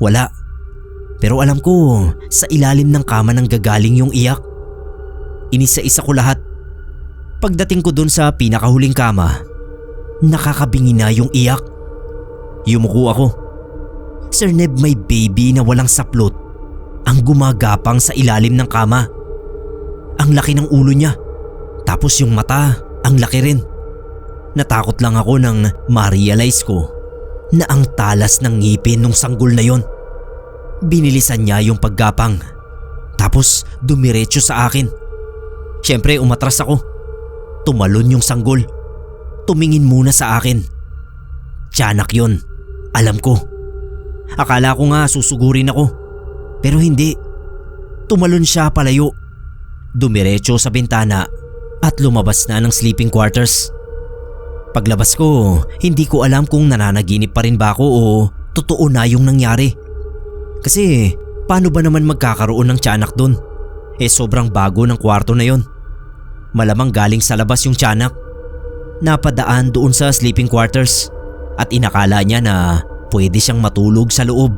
Wala. Pero alam ko, sa ilalim ng kama nang gagaling yung iyak. Inisa-isa ko lahat. Pagdating ko dun sa pinakahuling kama, nakakabingi na yung iyak. Yumuko ako. Sir Neb, may baby na walang saplot ang gumagapang sa ilalim ng kama. Ang laki ng ulo niya. Tapos yung mata, ang laki rin. Natakot lang ako nang ma-realize ko na ang talas ng ngipin nung sanggol na yon. Binilisan niya yung paggapang. Tapos dumiretso sa akin. Siyempre umatras ako. Tumalon yung sanggol. Tumingin muna sa akin. Tiyanak yon. Alam ko. Akala ko nga susugurin ako. Pero hindi. Tumalon siya palayo. Dumiretso sa bintana at lumabas na ng sleeping quarters. Paglabas ko, hindi ko alam kung nananaginip pa rin ba ako o totoo na yung nangyari. Kasi paano ba naman magkakaroon ng tiyanak doon? Sobrang bago ng kwarto na yon. Malamang galing sa labas yung tiyanak. Napadaan doon sa sleeping quarters at inakala niya na pwede siyang matulog sa loob.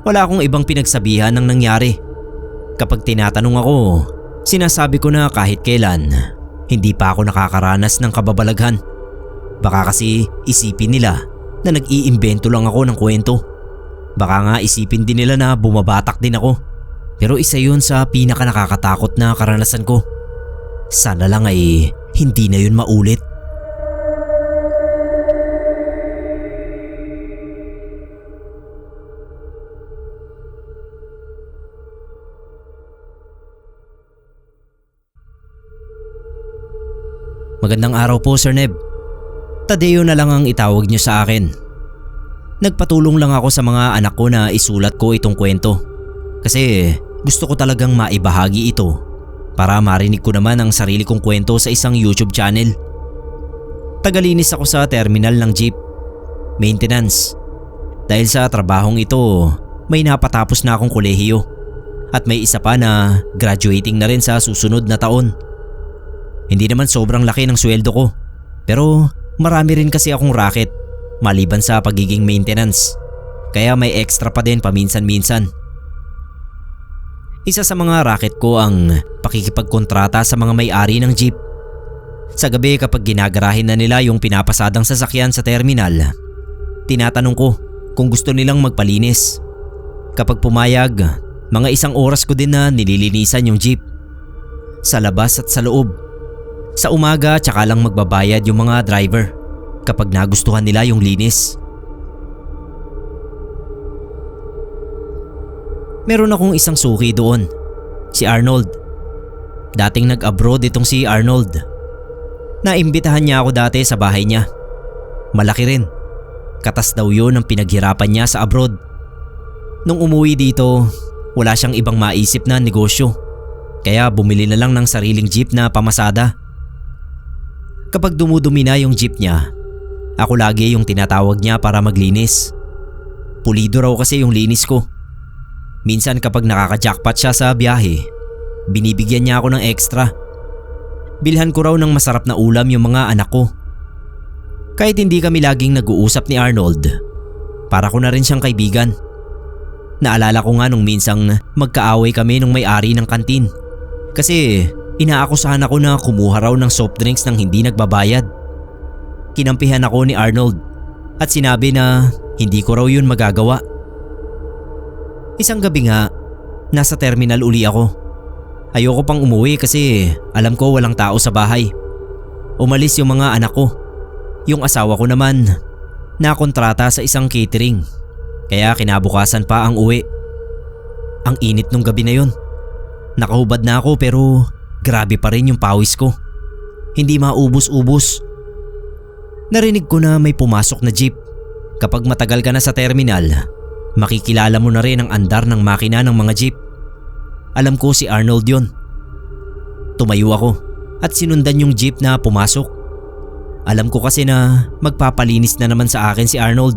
Wala akong ibang pinagsabihan ng nangyari. Kapag tinatanong ako, sinasabi ko na kahit kailan, hindi pa ako nakakaranas ng kababalaghan. Baka kasi isipin nila na nag-iimbento lang ako ng kwento. Baka nga isipin din nila na bumabatak din ako. Pero isa yun sa pinaka nakakatakot na karanasan ko. Sana lang ay hindi na yun maulit. Magandang araw po, Sir Neb. Tadeo na lang ang itawag niyo sa akin. Nagpatulong lang ako sa mga anak ko na isulat ko itong kwento. Kasi gusto ko talagang maibahagi ito para marinig ko naman ang sarili kong kwento sa isang YouTube channel. Tagalinis ako sa terminal ng jeep. Maintenance. Dahil sa trabahong ito, may napatapos na akong kolehiyo. At may isa pa na graduating na rin sa susunod na taon. Hindi naman sobrang laki ng sweldo ko. Pero marami rin kasi akong racket maliban sa pagiging maintenance. Kaya may extra pa din paminsan-minsan. Isa sa mga racket ko ang pakikipagkontrata sa mga may-ari ng jeep. Sa gabi kapag ginagarahin na nila yung pinapasadang sasakyan sa terminal, tinatanong ko kung gusto nilang magpalinis. Kapag pumayag, mga 1 oras ko din na nililinisan yung jeep. Sa labas at sa loob. Sa umaga tsaka lang magbabayad yung mga driver kapag nagustuhan nila yung linis. Meron akong isang suki doon, si Arnold. Dating nag-abroad itong si Arnold. Naimbitahan niya ako dati sa bahay niya. Malaki rin. Katas daw yun ang pinaghirapan niya sa abroad. Nung umuwi dito, wala siyang ibang maisip na negosyo. Kaya bumili na lang ng sariling jeep na pamasada. Kapag dumudumi na yung jeep niya, ako lagi yung tinatawag niya para maglinis. Pulido raw kasi yung linis ko. Minsan kapag nakaka-jackpot siya sa biyahe, binibigyan niya ako ng extra. Bilhan ko raw ng masarap na ulam yung mga anak ko. Kahit hindi kami laging nag-uusap ni Arnold, para ko na rin siyang kaibigan. Naalala ko nga nung minsang magkaaway kami nung may-ari ng kantin. Kasi inaakusahan ako na kumuha raw ng soft drinks nang hindi nagbabayad. Kinampihan ako ni Arnold at sinabi na hindi ko raw yun magagawa. Isang gabi nga, nasa terminal uli ako. Ayoko pang umuwi kasi alam ko walang tao sa bahay. Umalis yung mga anak ko. Yung asawa ko naman, nakontrata sa isang catering. Kaya kinabukasan pa ang uwi. Ang init nung gabi na yun. Nakahubad na ako pero grabe pa rin yung pawis ko. Hindi maubos-ubos. Narinig ko na may pumasok na jeep. Kapag matagal ka na sa terminal, makikilala mo na rin ang andar ng makina ng mga jeep. Alam ko si Arnold yon. Tumayo ako at sinundan yung jeep na pumasok. Alam ko kasi na magpapalinis na naman sa akin si Arnold.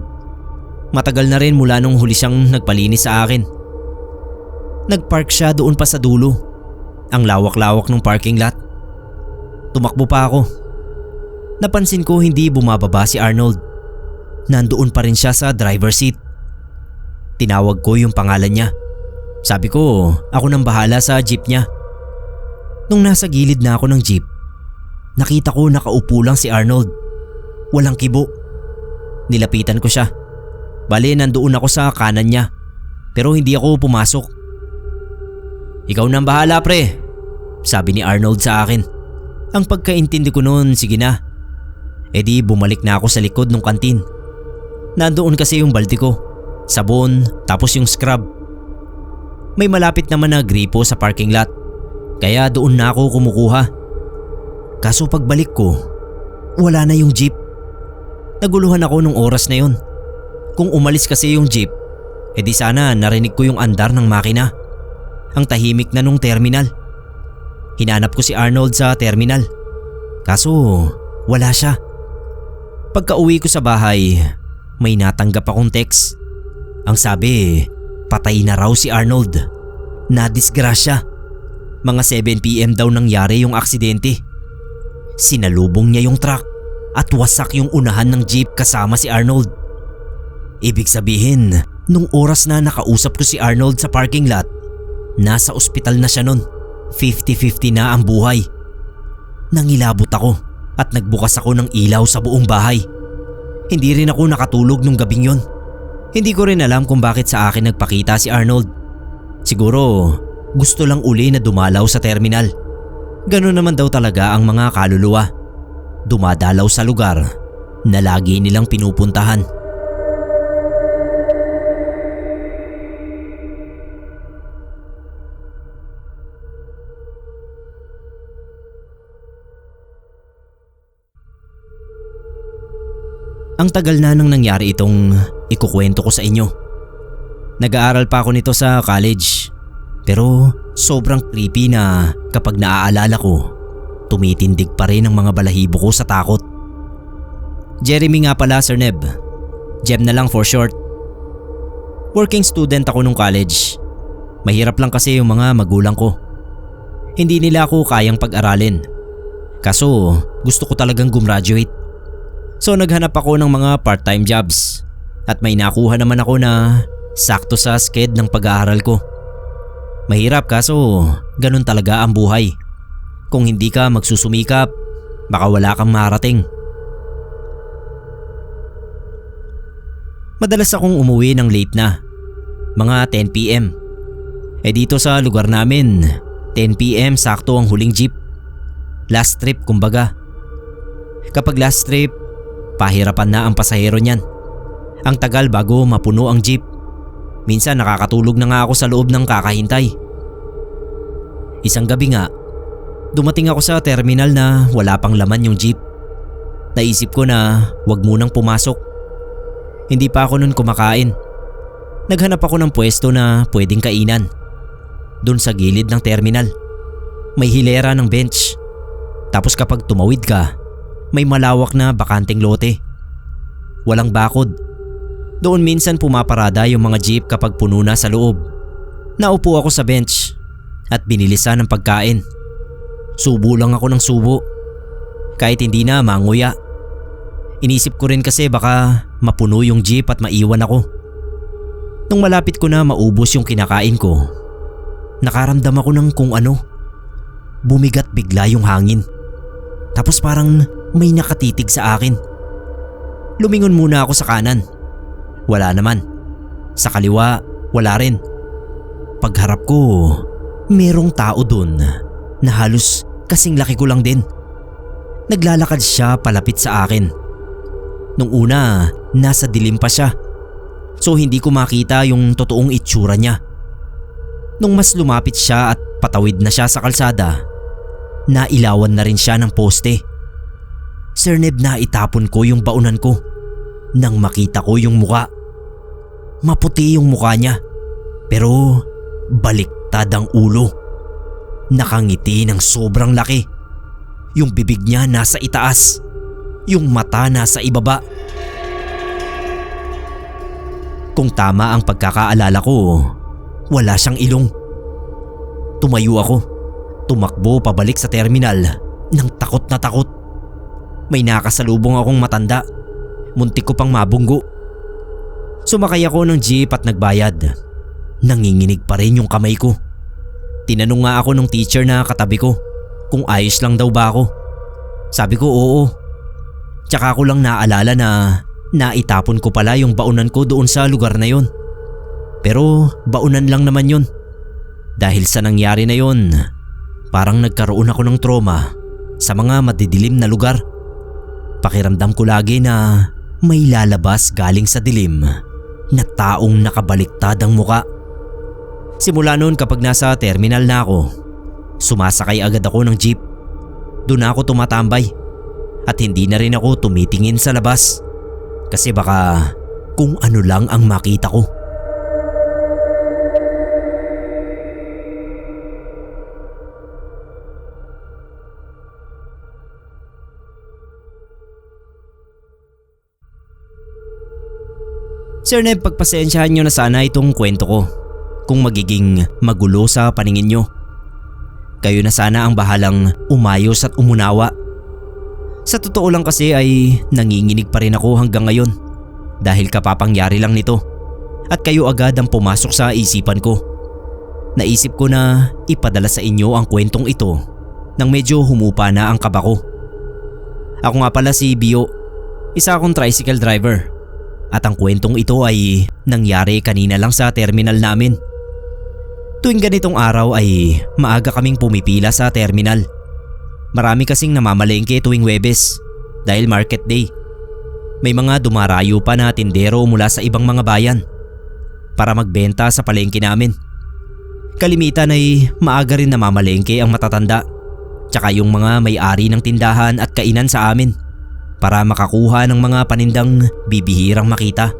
Matagal na rin mula nung huli siyang nagpalinis sa akin. Nagpark siya doon pa sa dulo. Ang lawak-lawak ng parking lot. Tumakbo pa ako. Napansin ko hindi bumababa si Arnold. Nandoon pa rin siya sa driver's seat. Tinawag ko yung pangalan niya. Sabi ko, ako nang bahala sa jeep niya. Nung nasa gilid na ako ng jeep, nakita ko nakaupo lang si Arnold. Walang kibo. Nilapitan ko siya. Bale, nandoon ako sa kanan niya. Pero hindi ako pumasok. Ikaw nang bahala pre, sabi ni Arnold sa akin. Ang pagkaintindi ko noon, sige na. E di bumalik na ako sa likod ng kantin. Nandoon kasi yung balde ko, sabon, tapos yung scrub. May malapit naman na gripo sa parking lot, kaya doon na ako kumukuha. Kaso pagbalik ko, wala na yung jeep. Naguluhan ako nung oras na yun. Kung umalis kasi yung jeep, edi sana narinig ko yung andar ng makina. Ang tahimik na nung terminal. Hinanap ko si Arnold sa terminal. Kaso wala siya. Pagka uwi ko sa bahay, may natanggap akong text. Ang sabi, patay na raw si Arnold. Nadisgrasya. Mga 7 PM daw nangyari yung aksidente. Sinalubong niya yung truck at wasak yung unahan ng jeep kasama si Arnold. Ibig sabihin, nung oras na nakausap ko si Arnold sa parking lot, nasa ospital na siya nun. 50-50 na ang buhay. Nangilabot ako at nagbukas ako ng ilaw sa buong bahay. Hindi rin ako nakatulog nung gabing yon. Hindi ko rin alam kung bakit sa akin nagpakita si Arnold. Siguro gusto lang uli na dumalaw sa terminal. Ganun naman daw talaga ang mga kaluluwa. Dumadalaw sa lugar na lagi nilang pinupuntahan. Ang tagal na nang nangyari itong ikukwento ko sa inyo. Nag-aaral pa ako nito sa college. Pero sobrang creepy na kapag naaalala ko, tumitindig pa rin ang mga balahibo ko sa takot. Jeremy nga pala, Sir Neb. Jem na lang for short. Working student ako nung college. Mahirap lang kasi yung mga magulang ko. Hindi nila ako kayang pag-aralin. Kaso gusto ko talagang gumraduate. So naghanap ako ng mga part-time jobs at may nakuha naman ako na sakto sa sked ng pag-aaral ko. Mahirap kaso ganun talaga ang buhay. Kung hindi ka magsusumikap, baka wala kang marating. Madalas akong umuwi ng late na, mga 10 PM. Dito sa lugar namin, 10 PM sakto ang huling jeep. Last trip kumbaga. Kapag last trip, pahirapan na ang pasahero niyan. Ang tagal bago mapuno ang jeep. Minsan nakakatulog na nga ako sa loob ng kakahintay. Isang gabi nga, dumating ako sa terminal na wala pang laman yung jeep. Naisip ko na wag munang pumasok. Hindi pa ako nun kumakain. Naghanap ako ng pwesto na pwedeng kainan. Doon sa gilid ng terminal. May hilera ng bench. Tapos kapag tumawid ka, may malawak na bakanteng lote. Walang bakod. Doon minsan pumaparada yung mga jeep kapag puno na sa loob. Naupo ako sa bench at binilisan ng pagkain. Subo lang ako ng subo. Kahit hindi na manguya. Inisip ko rin kasi baka mapuno yung jeep at maiwan ako. Nung malapit ko na maubos yung kinakain ko, nakaramdam ako ng kung ano. Bumigat bigla yung hangin. Tapos parang may nakatitig sa akin. Lumingon muna ako sa kanan. Wala naman. Sa kaliwa, wala rin. Pagharap ko, merong tao dun na halos kasing laki ko lang din. Naglalakad siya palapit sa akin. Nung una, nasa dilim pa siya. So hindi ko makita yung totoong itsura niya. Nung mas lumapit siya at patawid na siya sa kalsada, nailawan na rin siya ng poste. Sir Neb, na itapon ko yung baunan ko nang makita ko yung muka. Maputi yung muka niya, pero baliktad ang ulo. Nakangiti ng sobrang laki. Yung bibig niya nasa itaas, yung mata nasa ibaba. Kung tama ang pagkakaalala ko, wala siyang ilong. Tumayo ako. tumakbo pabalik sa terminal nang takot na takot. May nakasalubong akong matanda. Muntik ko pang mabunggo. Sumakay ako ng jeep at nagbayad. Nanginginig pa rin yung kamay ko. Tinanong nga ako ng teacher na katabi ko kung ayos lang daw ba ako. Sabi ko oo. Tsaka ko lang naalala na naitapon ko pala yung baunan ko doon sa lugar na yon. Pero baunan lang naman yon. Dahil sa nangyari na yon, parang nagkaroon ako ng trauma sa mga madidilim na lugar. Pakiramdam ko lagi na may lalabas galing sa dilim na taong nakabaliktad ang muka. Simula noon kapag nasa terminal na ako, sumasakay agad ako ng jeep. Doon ako tumatambay at hindi na rin ako tumitingin sa labas kasi baka kung ano lang ang makita ko. Sir Neb, pagpasensyahan nyo na sana itong kwento ko kung magiging magulo sa paningin nyo. Kayo na sana ang bahalang umayos at umunawa. Sa totoo lang kasi ay nanginginig pa rin ako hanggang ngayon dahil kapapangyari lang nito at kayo agad ang pumasok sa isipan ko. Naisip ko na ipadala sa inyo ang kwentong ito nang medyo humupa na ang kaba ko. Ako nga pala si Bio, isa akong tricycle driver. At ang kwentong ito ay nangyari kanina lang sa terminal namin. Tuwing ganitong araw ay maaga kaming pumipila sa terminal. Marami kasing namamalengke tuwing Huwebes dahil market day. May mga dumarayo pa na tindero mula sa ibang mga bayan para magbenta sa palengke namin. Kalimitan ay maaga rin namamalengke ang matatanda tsaka yung mga may-ari ng tindahan at kainan sa amin para makakuha ng mga panindang bibihirang makita.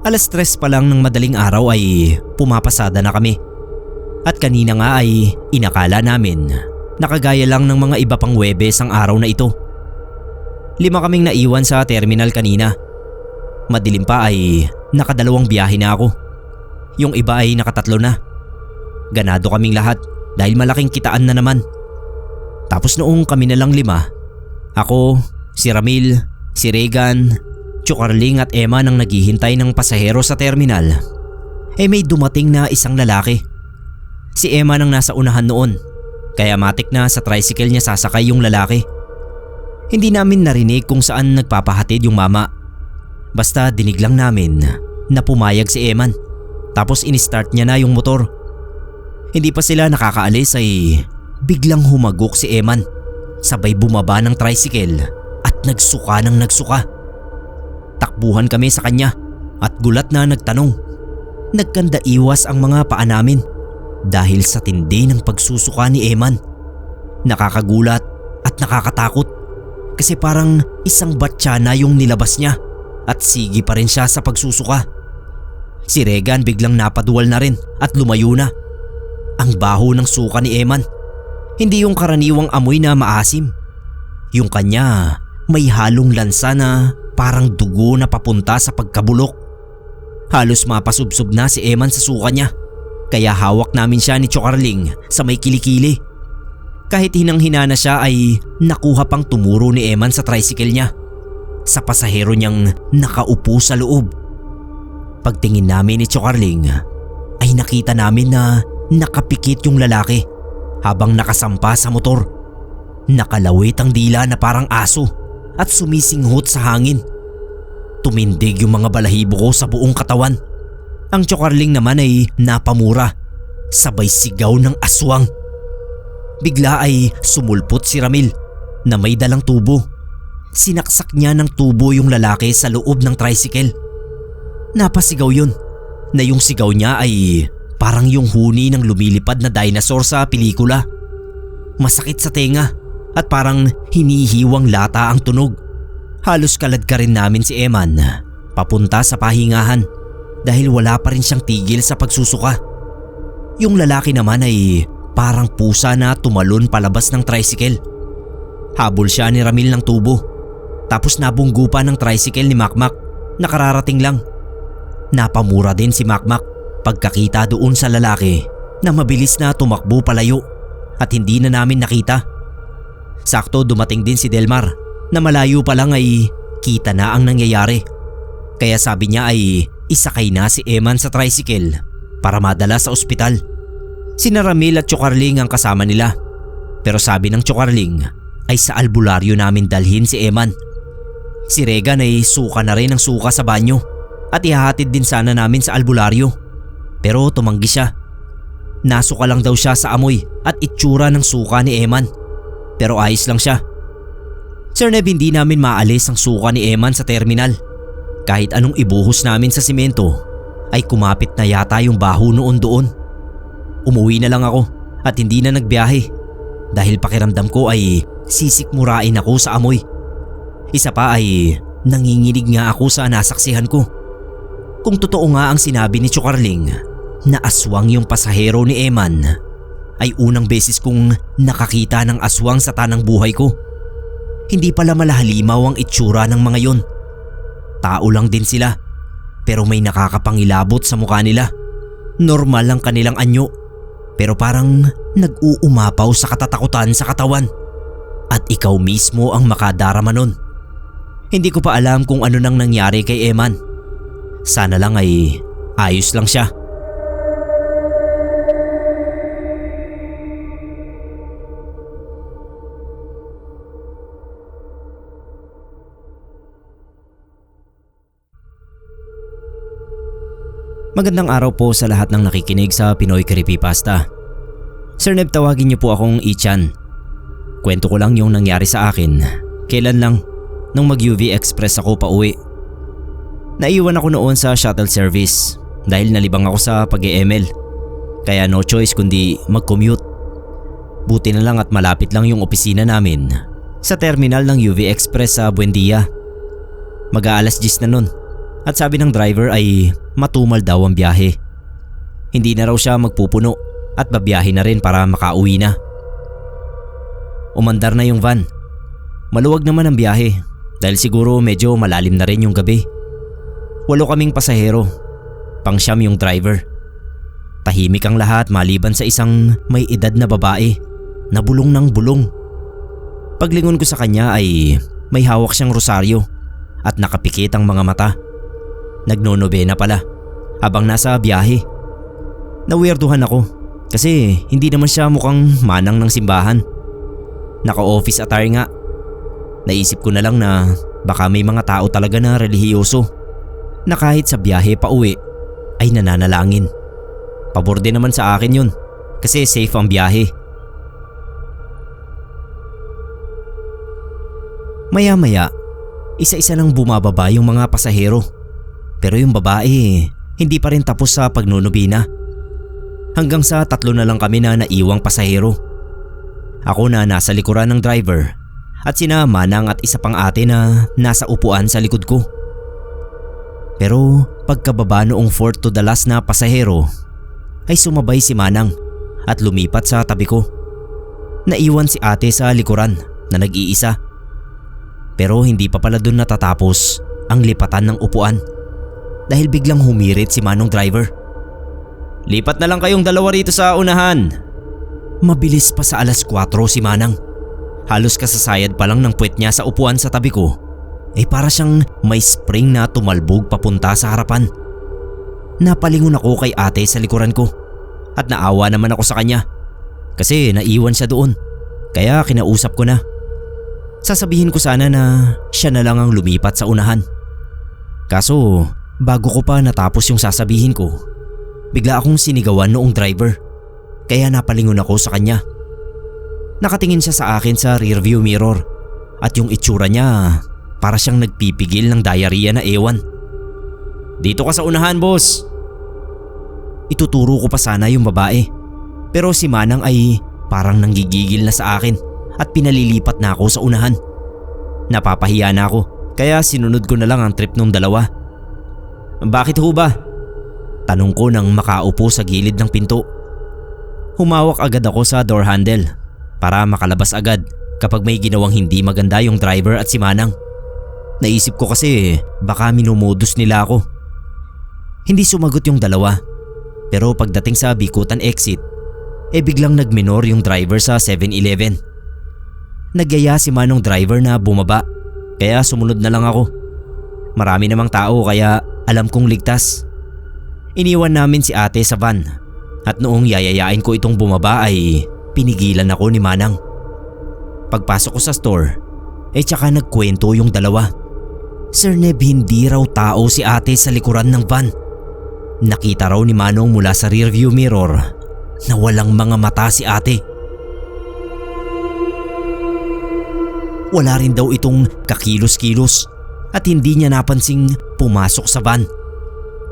Alas 3 pa lang ng madaling araw ay pumapasada na kami. At kanina nga ay inakala namin nakagaya lang ng mga iba pang Huwebes ang araw na ito. 5 kaming naiwan sa terminal kanina. Madilim pa ay nakadalawang biyahe na ako. Yung iba ay nakatatlo na. Ganado kaming lahat dahil malaking kitaan na naman. Tapos noong kami na lang 5, ako, si Ramil, si Regan, Chocarling at Emma nang naghihintay ng pasahero sa terminal, may dumating na isang lalaki. Si Emma nang nasa unahan noon, kaya matik na sa tricycle niya sasakay yung lalaki. Hindi namin narinig kung saan nagpapahatid yung mama. Basta dinig lang namin na pumayag si Eman, tapos in-start niya na yung motor. Hindi pa sila nakakaalis ay biglang humagok si Eman, sabay bumaba ng tricycle at nagsuka ng nagsuka. Takbuhan kami sa kanya at gulat na nagtanong. Nagkanda iwas ang mga paa namin dahil sa tindi ng pagsusuka ni Eman. Nakakagulat at nakakatakot kasi parang isang batya na yung nilabas niya at sige pa rin siya sa pagsusuka. Si Regan biglang napaduwal na rin at lumayo na. Ang baho ng suka ni Eman, hindi yung karaniwang amoy na maasim. Yung kanya may halong lansa na parang dugo na papunta sa pagkabulok. Halos mapasubsob na si Eman sa suka niya, kaya hawak namin siya ni Chocarling sa may kilikili. Kahit hinang-hina na siya ay nakuha pang tumuro ni Eman sa tricycle niya sa pasahero niyang nakaupo sa loob. Pagtingin namin ni Chocarling ay nakita namin na nakapikit yung lalaki habang nakasampa sa motor. Nakalawit ang dila na parang aso at sumisinghot sa hangin. Tumindig yung mga balahibo ko sa buong katawan. Ang Chocarling naman ay napamura, sabay sigaw ng aswang. Bigla ay sumulpot si Ramil na may dalang tubo. Sinaksak niya ng tubo yung lalaki sa loob ng tricycle. Napasigaw yun na yung sigaw niya ay parang yung huni ng lumilipad na dinosaur sa pelikula. Masakit sa tenga at parang hinihiwang lata ang tunog. Halos kalad ka rin namin si Eman papunta sa pahingahan dahil wala pa rin siyang tigil sa pagsusuka. Yung lalaki naman ay parang pusa na tumalon palabas ng tricycle. Habol siya ni Ramil ng tubo, tapos nabunggu pa ng tricycle ni Makmak na kararating lang. Napamura din si Makmak pagkakita doon sa lalaki na mabilis na tumakbo palayo at hindi na namin nakita. Sakto dumating din si Delmar na malayo pa lang ay kita na ang nangyayari. Kaya sabi niya ay isakay na si Eman sa tricycle para madala sa ospital. Sina Ramil at Chocarling ang kasama nila. Pero sabi ng Chocarling ay sa albularyo namin dalhin si Eman. Si Regan ay suka na rin ang suka sa banyo at ihahatid din sana namin sa albularyo. Pero tumanggi siya. Nasuka lang daw siya sa amoy at itsura ng suka ni Eman. Pero ayos lang siya. Sir Neb, hindi namin maalis ang suka ni Eman sa terminal. Kahit anong ibuhos namin sa simento ay kumapit na yata yung baho noon doon. Umuwi na lang ako at hindi na nagbiyahe dahil pakiramdam ko ay sisikmurain ako sa amoy. Isa pa ay nanginginig nga ako sa nasaksihan ko. Kung totoo nga ang sinabi ni Chocarling na aswang yung pasahero ni Eman, ay unang beses kong nakakita ng aswang sa tanang buhay ko. Hindi pala malahalimaw ang itsura ng mga yon. Tao lang din sila pero may nakakapangilabot sa mukha nila. Normal lang kanilang anyo pero parang nag-uumapaw sa katatakutan sa katawan. At ikaw mismo ang makadarama nun. Hindi ko pa alam kung ano nang nangyari kay Eman. Sana lang ay ayos lang siya. Magandang araw po sa lahat ng nakikinig sa Pinoy Creepypasta. Sir Neb, tawagin niyo po akong Ichan. Kwento ko lang yung nangyari sa akin. Kailan lang, nung mag-UV Express ako pauwi. Naiwan ako noon sa shuttle service dahil nalibang ako sa pag-EML. Kaya no choice kundi mag-commute. Buti na lang at malapit lang yung opisina namin sa terminal ng UV Express sa Buendia. Mag-aalas 10 na nun at sabi ng driver ay matumal daw ang biyahe. Hindi na raw siya magpupuno at babiyahe na rin para makauwi na. Umandar na yung van. Maluwag naman ang biyahe dahil siguro medyo malalim na rin yung gabi. 8 kaming pasahero, pang-siyam yung driver. Tahimik ang lahat maliban sa isang may edad na babae na bulong ng bulong. Paglingon ko sa kanya ay may hawak siyang rosaryo at nakapikit ang mga mata. Nagnonobena pala habang nasa biyahe. Naweirduhan ako kasi hindi naman siya mukhang manang ng simbahan. Naka-office attire nga. Naisip ko na lang na baka may mga tao talaga na relihiyoso na kahit sa biyahe pa uwi ay nananalangin. Pabor din naman sa akin yun kasi safe ang biyahe. Maya-maya, isa-isa lang bumababa yung mga pasahero. Pero yung babae, hindi pa rin tapos sa pagnunubina. Hanggang sa 3 na lang kami na naiwang pasahero. Ako na nasa likuran ng driver at sina Manang at isa pang ate na nasa upuan sa likod ko. Pero pagkababa noong 4th to the last na pasahero, ay sumabay si Manang at lumipat sa tabi ko. Naiwan si ate sa likuran na nag-iisa. Pero hindi pa pala dun natatapos ang lipatan ng upuan. Dahil biglang humirit si Manong driver. Lipat na lang kayong dalawa rito sa unahan. Mabilis pa sa alas 4 si Manang. Halos kasasayad pa lang ng puwet niya sa upuan sa tabi ko ay para siyang may spring na tumalbog papunta sa harapan. Napalingon ako kay ate sa likuran ko at naawa naman ako sa kanya kasi naiwan siya doon kaya kinausap ko na. Sasabihin ko sana na siya na lang ang lumipat sa unahan. Kaso bago ko pa natapos yung sasabihin ko, bigla akong sinigawan noong driver kaya napalingon ako sa kanya. Nakatingin siya sa akin sa rearview mirror at yung itsura niya para siyang nagpipigil ng diarrhea na ewan. Dito ka sa unahan, boss. Ituturo ko pa sana yung babae pero si Manang ay parang nanggigigil na sa akin at pinalilipat na ako sa unahan. Napapahiya na ako kaya sinunod ko na lang ang trip nung dalawa. Bakit ho ba? Tanong ko nang makaupo sa gilid ng pinto. Humawak agad ako sa door handle para makalabas agad kapag may ginawang hindi maganda yung driver at si Manang. Naisip ko kasi baka minumodus nila ako. Hindi sumagot yung dalawa Pero pagdating sa Bikutan exit, biglang nagminor yung driver sa 7-Eleven. Nagyaya si Manong driver na bumaba, kaya sumunod na lang ako. Marami namang tao kaya alam kong ligtas. Iniwan namin si ate sa van at noong yayayain ko itong bumaba ay pinigilan ako ni Manang. Pagpasok ko sa store, tsaka nagkwento yung dalawa. Sir Neb, hindi raw tao si ate sa likuran ng van. Nakita raw ni Manong mula sa rearview mirror na walang mga mata si ate. Wala rin daw itong kakilos-kilos at hindi niya napansing pumasok sa van.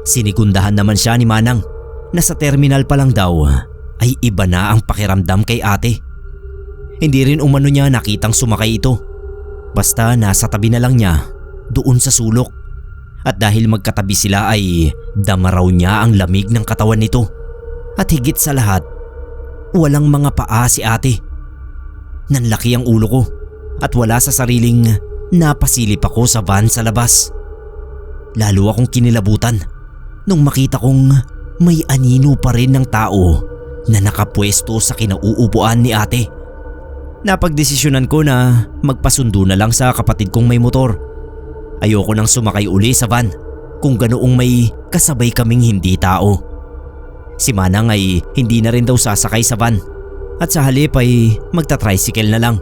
Sinigundahan naman siya ni Manang na sa terminal pa lang daw ay iba na ang pakiramdam kay ate. Hindi rin umano niya nakitang sumakay ito. Basta nasa tabi na lang niya doon sa sulok. At dahil magkatabi sila ay dama raw niya ang lamig ng katawan nito. At higit sa lahat, walang mga paa si ate. Nanlaki ang ulo ko at wala sa sariling napasilip ako sa van sa labas. Lalo akong kinilabutan nung makita kong may anino pa rin ng tao na nakapwesto sa kinauupuan ni ate. Napagdesisyonan ko na magpasundo na lang sa kapatid kong may motor. Ayoko nang sumakay uli sa van kung ganoong may kasabay kaming hindi tao. Si Manang ay hindi na rin daw sasakay sa van at sa halip ay magta-tricycle na lang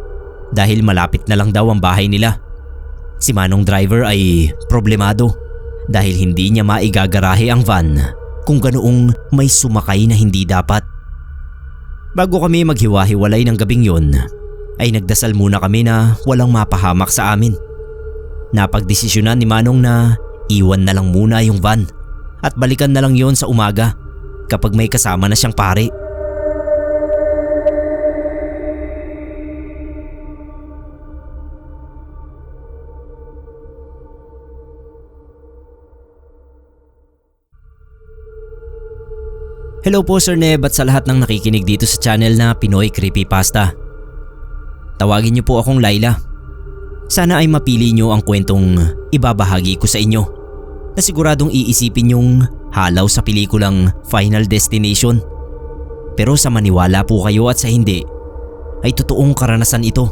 dahil malapit na lang daw ang bahay nila. Si Manong driver ay problemado dahil hindi niya maigagarahe ang van kung ganoong may sumakay na hindi dapat. Bago kami maghiwa-hiwalay ng gabing yon, ay nagdasal muna kami na walang mapahamak sa amin. Napagdesisyonan ni Manong na iwan na lang muna yung van at balikan na lang yon sa umaga kapag may kasama na siyang pare. Hello po Sir Neb at sa lahat ng nakikinig dito sa channel na Pinoy Creepypasta. Tawagin niyo po akong Laila. Sana ay mapili niyo ang kwentong ibabahagi ko sa inyo na siguradong iisipin niyong halaw sa pelikulang Final Destination. Pero sa maniwala po kayo at sa hindi, ay totoong karanasan ito.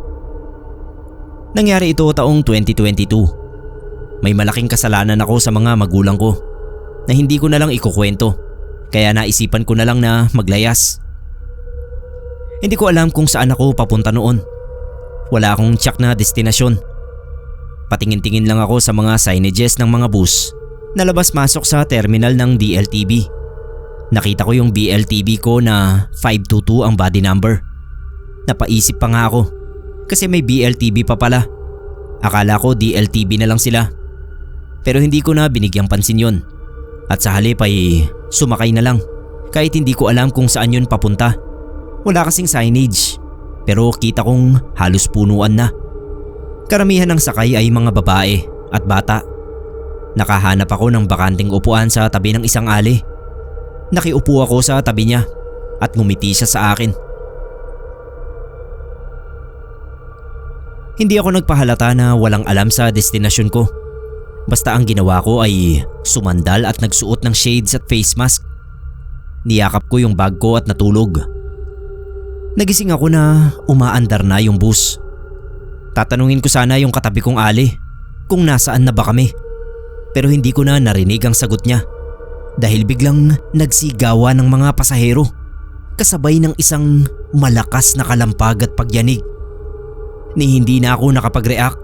Nangyari ito taong 2022. May malaking kasalanan ako sa mga magulang ko na hindi ko na lang ikukwento, kaya naisipan ko na lang na maglayas. Hindi ko alam kung saan ako papunta noon. Wala akong tiyak na destinasyon. Patingin-tingin lang ako sa mga signages ng mga bus na labas-masok sa terminal ng DLTB. Nakita ko yung BLTB ko na 522 ang body number. Napaisip pa nga ako kasi may BLTB pa pala. Akala ko DLTB na lang sila. Pero hindi ko na binigyang pansin yon. At sa halip ay sumakay na lang kahit hindi ko alam kung saan yun papunta. Wala kasing signage pero kita kong halos punuan na. Karamihan ng sakay ay mga babae at bata. Nakahanap ako ng bakanting upuan sa tabi ng isang alley. Nakiupo ako sa tabi niya at ngumiti siya sa akin. Hindi ako nagpahalata na walang alam sa destinasyon ko. Basta ang ginawa ko ay sumandal at nagsuot ng shades at face mask. Niyakap ko yung bag ko at natulog. Nagising ako na umaandar na yung bus. Tatanungin ko sana yung katabi kong ali kung nasaan na ba kami. Pero hindi ko na narinig ang sagot niya dahil biglang nagsigawa ng mga pasahero kasabay ng isang malakas na kalampag at pagyanig. Ni hindi na ako nakapag-react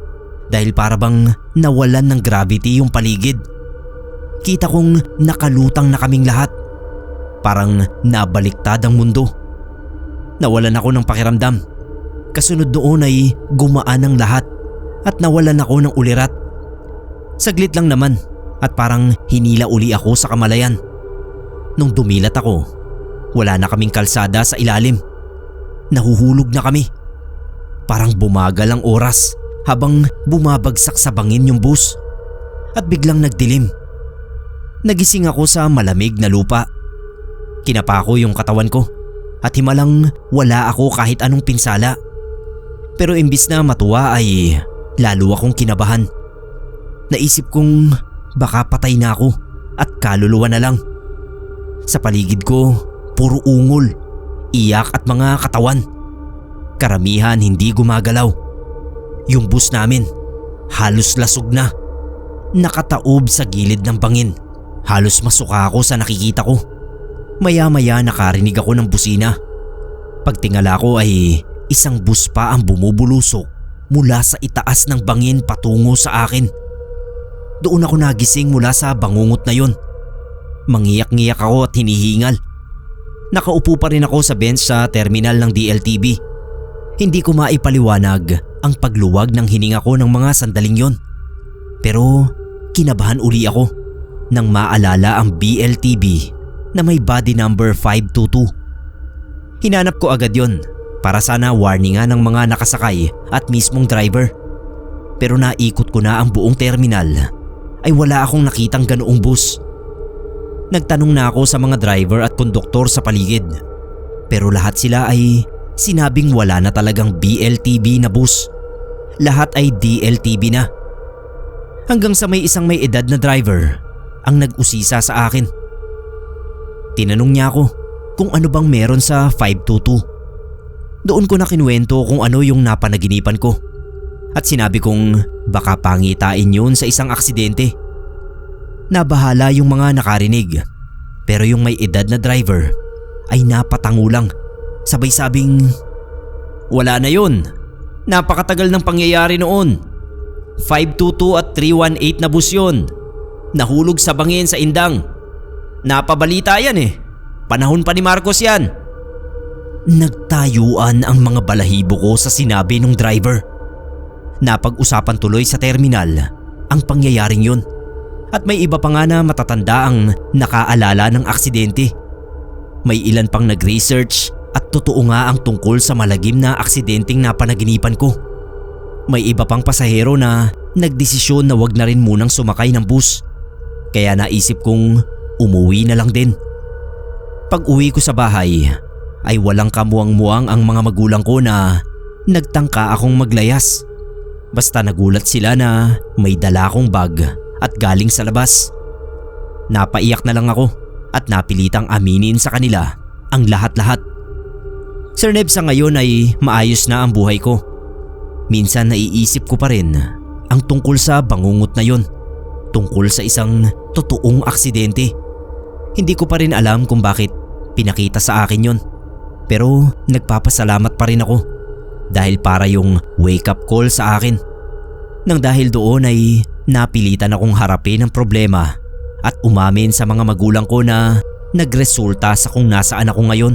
dahil para bang nawalan ng gravity yung paligid. Kita kong nakalutang na kaming lahat. Parang nabaliktad ang mundo. Nawalan ako ng pakiramdam. Kasunod doon ay gumaan ang lahat at nawalan ako ng ulirat. Saglit lang naman at parang hinila uli ako sa kamalayan. Nung dumilat ako, wala na kaming kalsada sa ilalim. Nahuhulog na kami. Parang bumagal ang oras habang bumabagsak sa bangin yung bus. At biglang nagdilim. Nagising ako sa malamig na lupa. Kinapa ko yung katawan ko at himalang wala ako kahit anong pinsala. Pero imbis na matuwa ay lalo akong kinabahan. Naisip kong baka patay na ako at kaluluwa na lang. Sa paligid ko, puro ungol, iyak at mga katawan. Karamihan hindi gumagalaw. Yung bus namin, halos lasog na. Nakataob sa gilid ng bangin. Halos masuka ako sa nakikita ko. Maya-maya nakarinig ako ng busina. Pagtingala ko ay isang bus pa ang bumubulusok mula sa itaas ng bangin patungo sa akin. Doon ako nagising mula sa bangungot na yon. Mangiyak-ngiyak ako at hinihingal. Nakaupo pa rin ako sa bench sa terminal ng DLTV. Hindi ko maipaliwanag ang pagluwag ng hininga ko ng mga sandaling yon. Pero kinabahan uli ako nang maalala ang BLTV na may body number 522. Hinanap ko agad yon para sana warningan ng mga nakasakay at mismong driver. Pero naikot ko na ang buong terminal ay wala akong nakitang ganoong bus. Nagtanong na ako sa mga driver at konduktor sa paligid. Pero lahat sila ay sinabing wala na talagang BLTV na bus. Lahat ay DLTV na. Hanggang sa may isang may edad na driver ang nag-usisa sa akin. Tinanong niya ako kung ano bang meron sa 522. Doon ko na kinuwento kung ano yung napanaginipan ko. At sinabi kong baka pangitain yun sa isang aksidente. Nabahala yung mga nakarinig. Pero yung may edad na driver ay napatango lang. Sabay sabing, "Wala na yun. Napakatagal ng pangyayari noon. 522 at 318 na bus yun. Nahulog sa bangin sa Indang. Napabalita yan eh. Panahon pa ni Marcos yan." Nagtayuan ang mga balahibo ko sa sinabi ng driver. Napag-usapan tuloy sa terminal ang pangyayaring yun. At may iba pa nga na matatanda ang nakaalala ng aksidente. May ilan pang nag-research at totoo nga ang tungkol sa malagim na aksidenteng napanaginipan ko. May iba pang pasahero na nagdesisyon na wag na rin munang sumakay ng bus. Kaya naisip kong umuwi na lang din. Pag uwi ko sa bahay ay walang kamuang-muang ang mga magulang ko na nagtangka akong maglayas. Basta nagulat sila na may dala akong bag at galing sa labas. Napaiyak na lang ako at napilitang aminin sa kanila ang lahat-lahat. Sir Neb, sa ngayon ay maayos na ang buhay ko. Minsan naiisip ko pa rin ang tungkol sa bangungot na yon. Tungkol sa isang totoong aksidente. Hindi ko pa rin alam kung bakit pinakita sa akin yon. Pero nagpapasalamat pa rin ako dahil para yung wake up call sa akin. Nang dahil doon ay napilitan akong harapin ang problema at umamin sa mga magulang ko na nagresulta sa kung nasaan ako ngayon.